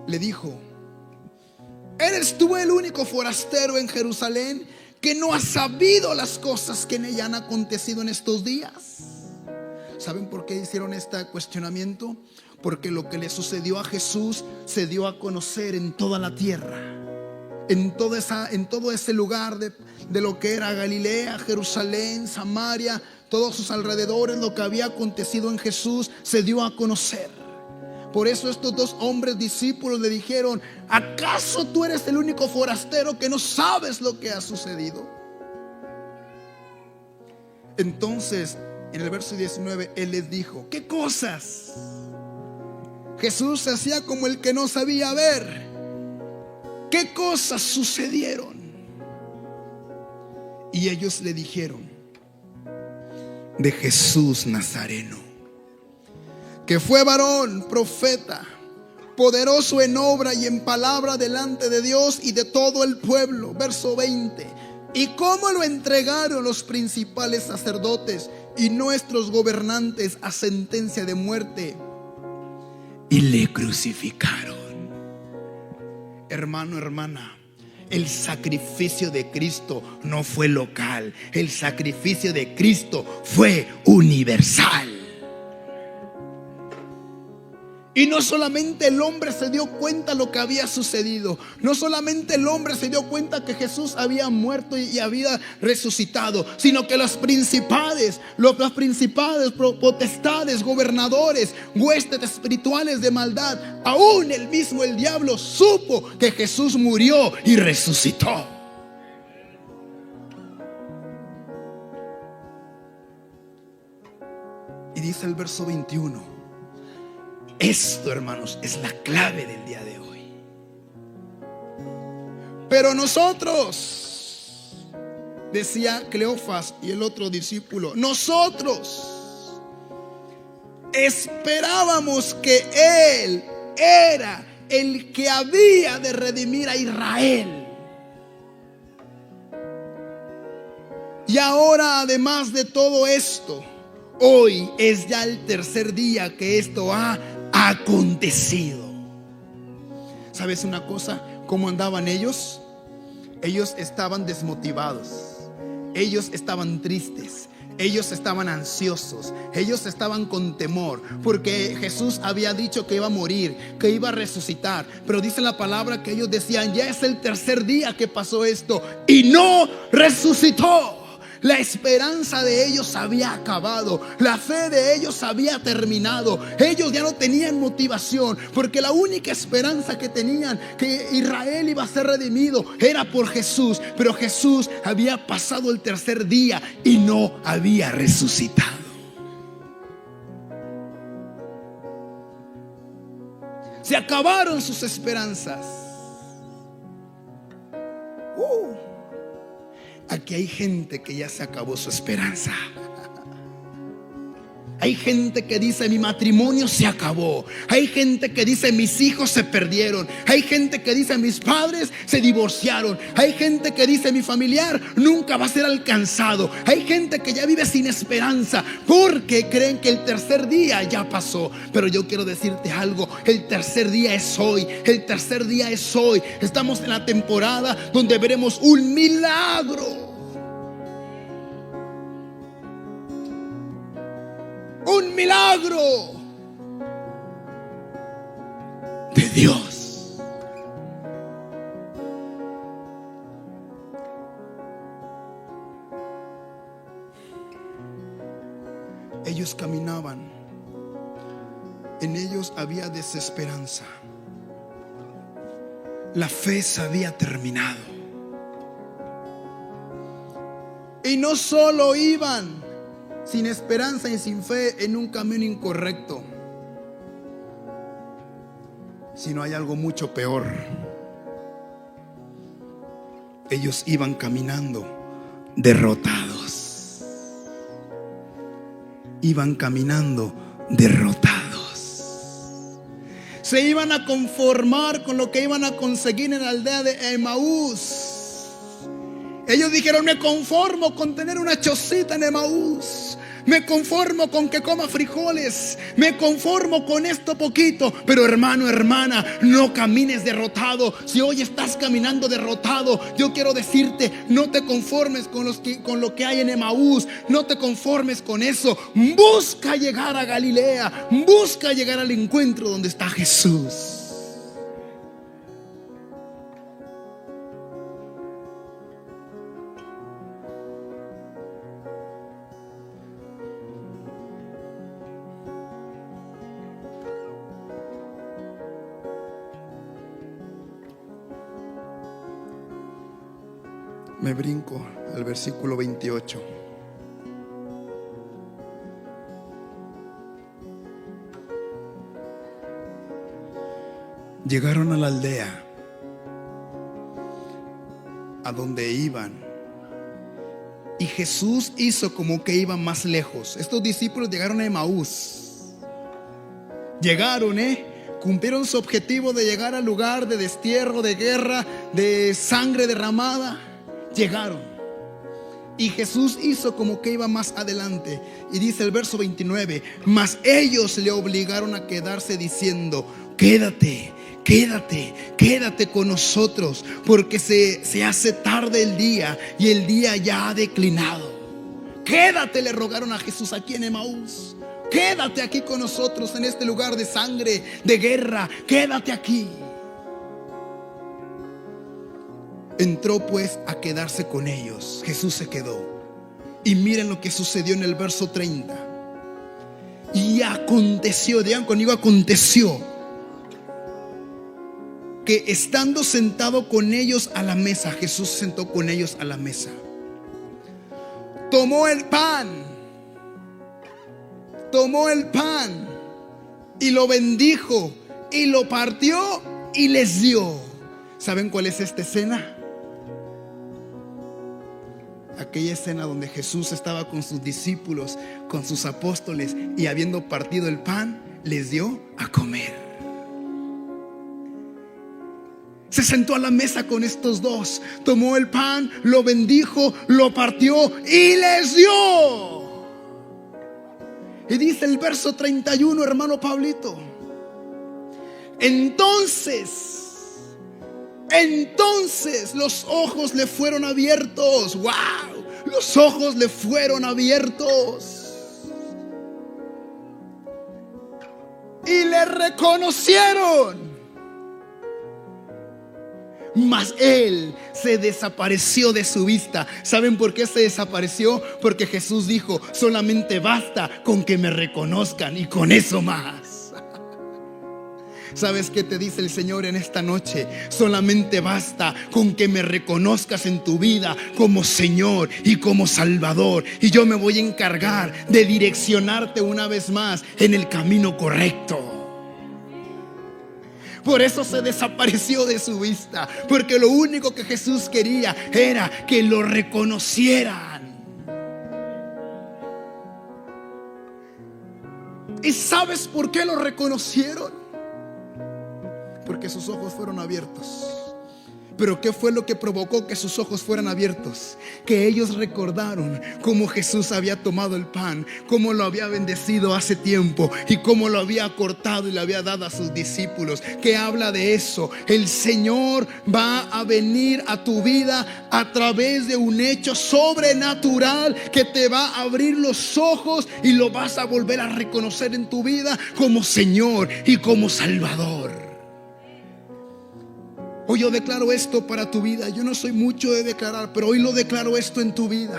[SPEAKER 1] le dijo: ¿eres tú el único forastero en Jerusalén que no ha sabido las cosas que en ella han acontecido en estos días? ¿Saben por qué hicieron este cuestionamiento? Porque lo que le sucedió a Jesús se dio a conocer en toda la tierra. En todo ese lugar de lo que era Galilea, Jerusalén, Samaria, todos sus alrededores, lo que había acontecido en Jesús se dio a conocer. Por eso estos dos hombres discípulos le dijeron: ¿acaso tú eres el único forastero que no sabes lo que ha sucedido? Entonces, en el verso 19, Él les dijo: ¿qué cosas? Jesús se hacía como el que no sabía ver. ¿Qué cosas sucedieron? Y ellos le dijeron: de Jesús Nazareno, que fue varón, profeta, poderoso en obra y en palabra delante de Dios y de todo el pueblo. Verso 20. Y cómo lo entregaron los principales sacerdotes y nuestros gobernantes a sentencia de muerte y le crucificaron. Hermano, hermana, el sacrificio de Cristo no fue local. El sacrificio de Cristo fue universal. Y no solamente el hombre se dio cuenta lo que había sucedido. No solamente el hombre se dio cuenta que Jesús había muerto y había resucitado, sino que las principales, potestades, gobernadores, huestes espirituales de maldad, aún el mismo el diablo supo que Jesús murió y resucitó. Y dice el verso 21. Esto, hermanos, es la clave del día de hoy. Pero nosotros, decía Cleofas y el otro discípulo, nosotros esperábamos que Él era el que había de redimir a Israel. Y ahora, además de todo esto, hoy es ya el tercer día que esto ha acontecido. ¿Sabes una cosa? ¿Cómo andaban ellos? Ellos estaban desmotivados. Ellos estaban tristes. Ellos estaban ansiosos. Ellos estaban con temor, porque Jesús había dicho que iba a morir, que iba a resucitar. Pero dice la palabra que ellos decían: ya es el tercer día que pasó esto y no resucitó. La esperanza de ellos había acabado. La fe de ellos había terminado. Ellos ya no tenían motivación, porque la única esperanza que tenían, que Israel iba a ser redimido, era por Jesús. Pero Jesús había pasado el tercer día y no había resucitado. Se acabaron sus esperanzas. Aquí hay gente que ya se acabó su esperanza. Hay gente que dice: mi matrimonio se acabó. Hay gente que dice: mis hijos se perdieron. Hay gente que dice: mis padres se divorciaron. Hay gente que dice: mi familiar nunca va a ser alcanzado. Hay gente que ya vive sin esperanza porque creen que el tercer día ya pasó. Pero yo quiero decirte algo: el tercer día es hoy. El tercer día es hoy. Estamos en la temporada donde veremos un milagro. Un milagro de Dios. Ellos caminaban. En ellos había desesperanza. La fe se había terminado. Y no solo iban sin esperanza y sin fe en un camino incorrecto, sino hay algo mucho peor. Ellos iban caminando derrotados. Iban caminando derrotados. Se iban a conformar con lo que iban a conseguir en la aldea de Emaús. Ellos dijeron: me conformo con tener una chocita en Emaús. Me conformo con que coma frijoles. Me conformo con esto poquito. Pero hermano, hermana, no camines derrotado. Si hoy estás caminando derrotado, yo quiero decirte: no te conformes con lo que hay en Emaús. No te conformes con eso. Busca llegar a Galilea. Busca llegar al encuentro donde está Jesús. Me brinco al versículo 28. Llegaron a la aldea a donde iban, y Jesús hizo como que iba más lejos. Estos discípulos llegaron a Emaús. Llegaron, cumplieron su objetivo de llegar al lugar de destierro, de guerra, de sangre derramada. Llegaron, y Jesús hizo como que iba más adelante. Y dice el verso 29: mas ellos le obligaron a quedarse, diciendo: quédate, quédate, quédate con nosotros, porque se hace tarde el día y el día ya ha declinado. Quédate, le rogaron a Jesús aquí en Emaús. Quédate aquí con nosotros en este lugar de sangre, de guerra. Quédate aquí. Entró pues a quedarse con ellos. Jesús se quedó. Y miren lo que sucedió en el verso 30. Y aconteció, digan conmigo, aconteció, que estando sentado con ellos a la mesa, Jesús se sentó con ellos a la mesa, tomó el pan y lo bendijo y lo partió y les dio. ¿Saben cuál es esta escena? Aquella escena donde Jesús estaba con sus discípulos, con sus apóstoles, y habiendo partido el pan, les dio a comer. Se sentó a la mesa con estos dos, tomó el pan, lo bendijo, lo partió y les dio. Y dice el verso 31, hermano Pablito: entonces los ojos le fueron abiertos. ¡Wow! Los ojos le fueron abiertos y le reconocieron. Mas él se desapareció de su vista. ¿Saben por qué se desapareció? Porque Jesús dijo: solamente basta con que me reconozcan, y con eso más. ¿Sabes qué te dice el Señor en esta noche? Solamente basta con que me reconozcas en tu vida como Señor y como Salvador, y yo me voy a encargar de direccionarte una vez más en el camino correcto. Por eso se desapareció de su vista, porque lo único que Jesús quería era que lo reconocieran. ¿Y sabes por qué lo reconocieron? Porque sus ojos fueron abiertos. Pero ¿qué fue lo que provocó que sus ojos fueran abiertos? Que ellos recordaron cómo Jesús había tomado el pan, cómo lo había bendecido hace tiempo y cómo lo había cortado y le había dado a sus discípulos. ¿Qué habla de eso? El Señor va a venir a tu vida a través de un hecho sobrenatural que te va a abrir los ojos y lo vas a volver a reconocer en tu vida como Señor y como Salvador. Hoy yo declaro esto para tu vida. Yo no soy mucho de declarar, pero hoy lo declaro esto en tu vida: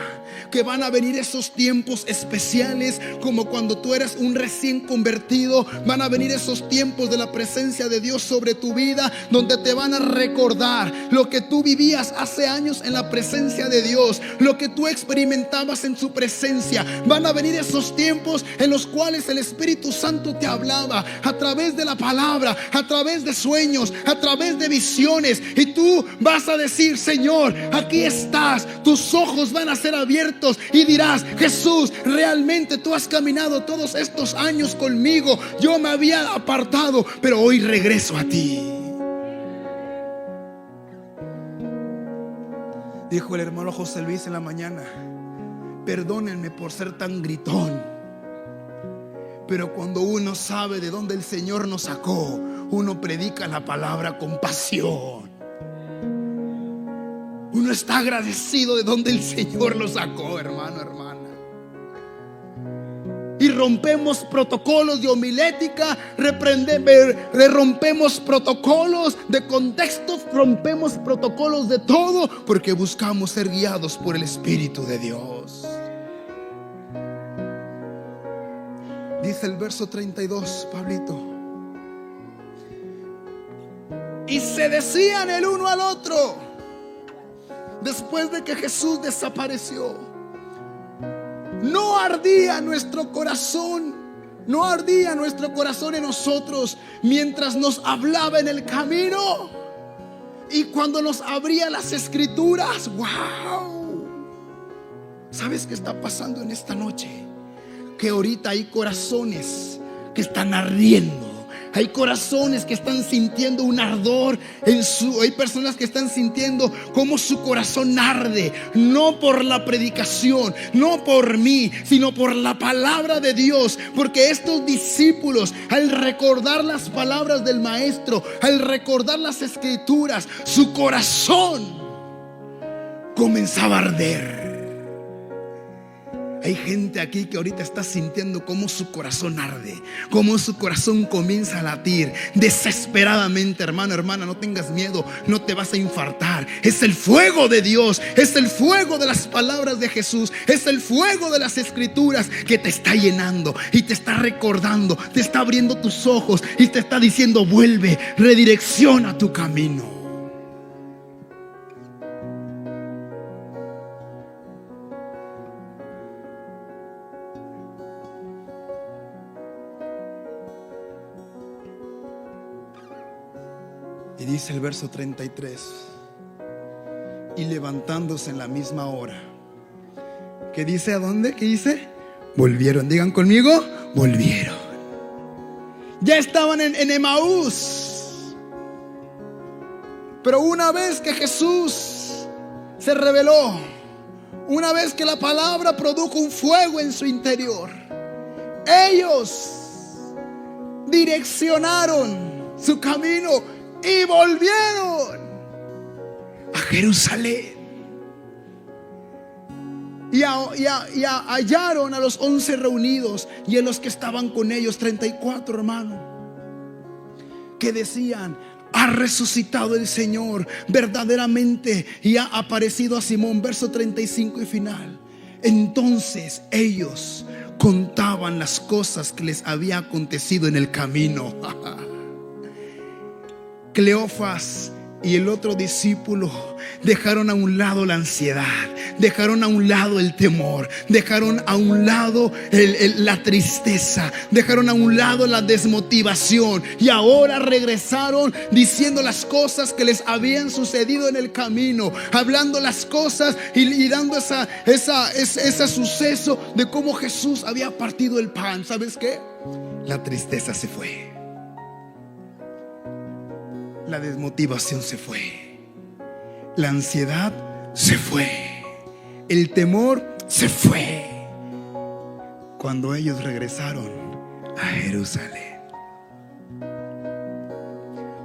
[SPEAKER 1] que van a venir esos tiempos especiales, como cuando tú eres un recién convertido. Van a venir esos tiempos de la presencia de Dios sobre tu vida, donde te van a recordar lo que tú vivías hace años en la presencia de Dios, lo que tú experimentabas en su presencia. Van a venir esos tiempos en los cuales el Espíritu Santo te hablaba a través de la palabra, a través de sueños, a través de visiones. Y tú vas a decir: Señor, aquí estás. Tus ojos van a ser abiertos y dirás: Jesús, realmente tú has caminado todos estos años conmigo. Yo me había apartado, pero hoy regreso a ti. Dijo el hermano José Luis en la mañana: perdónenme por ser tan gritón, pero cuando uno sabe de dónde el Señor nos sacó, uno predica la palabra con pasión. Uno está agradecido de donde el Señor lo sacó, hermano, hermana. Y rompemos protocolos de homilética, rompemos protocolos de contexto, rompemos protocolos de todo, porque buscamos ser guiados por el Espíritu de Dios. Dice el verso 32, Pablito: y se decían el uno al otro: después de que Jesús desapareció, no ardía nuestro corazón. No ardía nuestro corazón en nosotros mientras nos hablaba en el camino y cuando nos abría las escrituras. ¡Wow! ¿Sabes qué está pasando en esta noche? Que ahorita hay corazones que están ardiendo. Hay corazones que están sintiendo un ardor hay personas que están sintiendo cómo su corazón arde, no por la predicación, no por mí, sino por la palabra de Dios. Porque estos discípulos, al recordar las palabras del maestro, al recordar las escrituras, su corazón comenzaba a arder. Hay gente aquí que ahorita está sintiendo cómo su corazón arde, cómo su corazón comienza a latir desesperadamente. Hermano, hermana, no tengas miedo, no te vas a infartar. Es el fuego de Dios, es el fuego de las palabras de Jesús, es el fuego de las escrituras que te está llenando y te está recordando, te está abriendo tus ojos y te está diciendo: vuelve, redirecciona tu camino. Y dice el verso 33: y levantándose en la misma hora. ¿Qué dice? ¿A dónde? ¿Qué dice? Volvieron. Digan conmigo: volvieron. Ya estaban en Emaús. Pero una vez que Jesús se reveló, una vez que la palabra produjo un fuego en su interior, ellos direccionaron su camino y volvieron a Jerusalén. Y hallaron a los 11 reunidos y a los que estaban con ellos, 34 hermanos, que decían: ha resucitado el Señor verdaderamente y ha aparecido a Simón. Verso 35 y final. Entonces ellos contaban las cosas que les había acontecido en el camino. Cleofas y el otro discípulo dejaron a un lado la ansiedad, dejaron a un lado el temor, dejaron a un lado la tristeza, dejaron a un lado la desmotivación, y ahora regresaron diciendo las cosas que les habían sucedido en el camino, hablando las cosas y dando ese suceso de cómo Jesús había partido el pan. ¿Sabes qué? La tristeza se fue. La desmotivación se fue. La ansiedad se fue. El temor se fue. Cuando ellos regresaron a Jerusalén.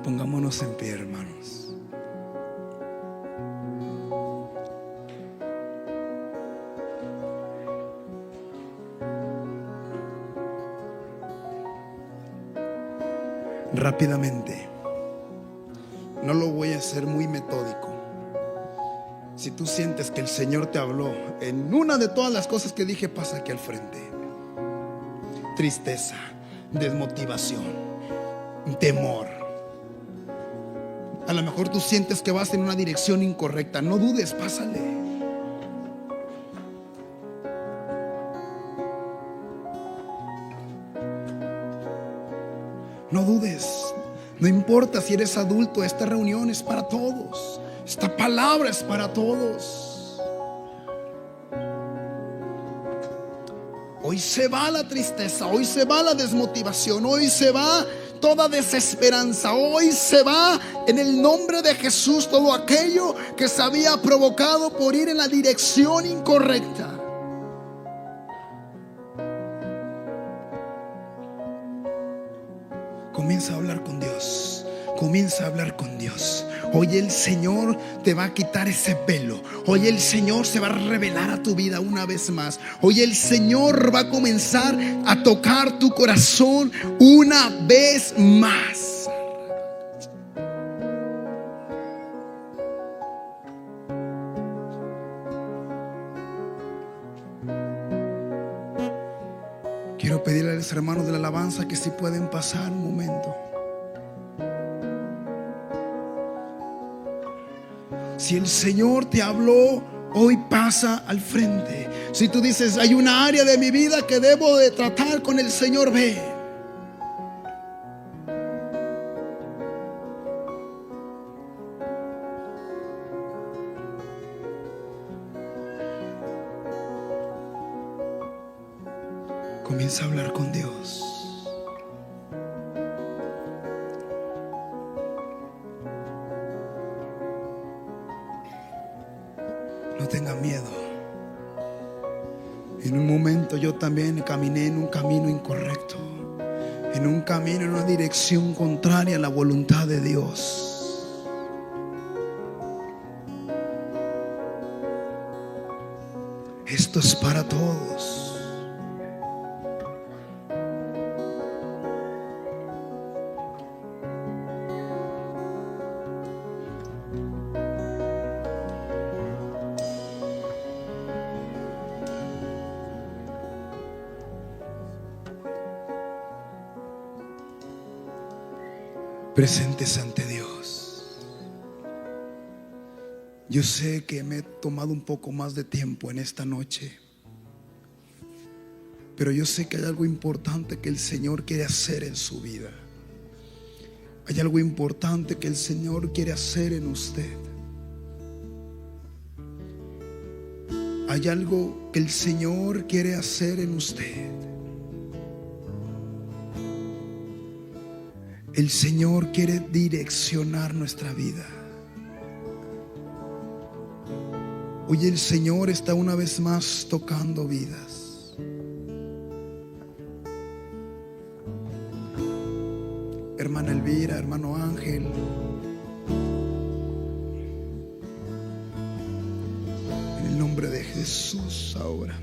[SPEAKER 1] Pongámonos en pie, hermanos. Rápidamente. No lo voy a hacer muy metódico. Si tú sientes que el Señor te habló en una de todas las cosas que dije, pasa aquí al frente. Tristeza, desmotivación, temor. A lo mejor tú sientes que vas en una dirección incorrecta. No dudes, pásale. No dudes. No importa si eres adulto, esta reunión es para todos. Esta palabra es para todos. Hoy se va la tristeza, hoy se va la desmotivación, hoy se va toda desesperanza, hoy se va en el nombre de Jesús todo aquello que se había provocado por ir en la dirección incorrecta. Comienza a hablar con Dios. Comienza a hablar con Dios. Hoy el Señor te va a quitar ese velo. Hoy el Señor se va a revelar a tu vida una vez más. Hoy el Señor va a comenzar a tocar tu corazón una vez más. Quiero pedirle a los hermanos de la alabanza que si pueden pasar un momento. Si el Señor te habló, hoy pasa al frente. Si tú dices, hay una área de mi vida que debo de tratar con el Señor, ve. Comienza a hablar con Dios. No tenga miedo. En un momento yo también caminé en un camino incorrecto, en un camino, en una dirección contraria a la voluntad de Dios. Esto es para todos. Presentes ante Dios. Yo sé que me he tomado un poco más de tiempo en esta noche, pero yo sé que hay algo importante que el Señor quiere hacer en su vida. Hay algo importante que el Señor quiere hacer en usted. Hay algo que el Señor quiere hacer en usted. El Señor quiere direccionar nuestra vida. Hoy el Señor está una vez más tocando vidas. Hermana Elvira, hermano Ángel, en el nombre de Jesús ahora.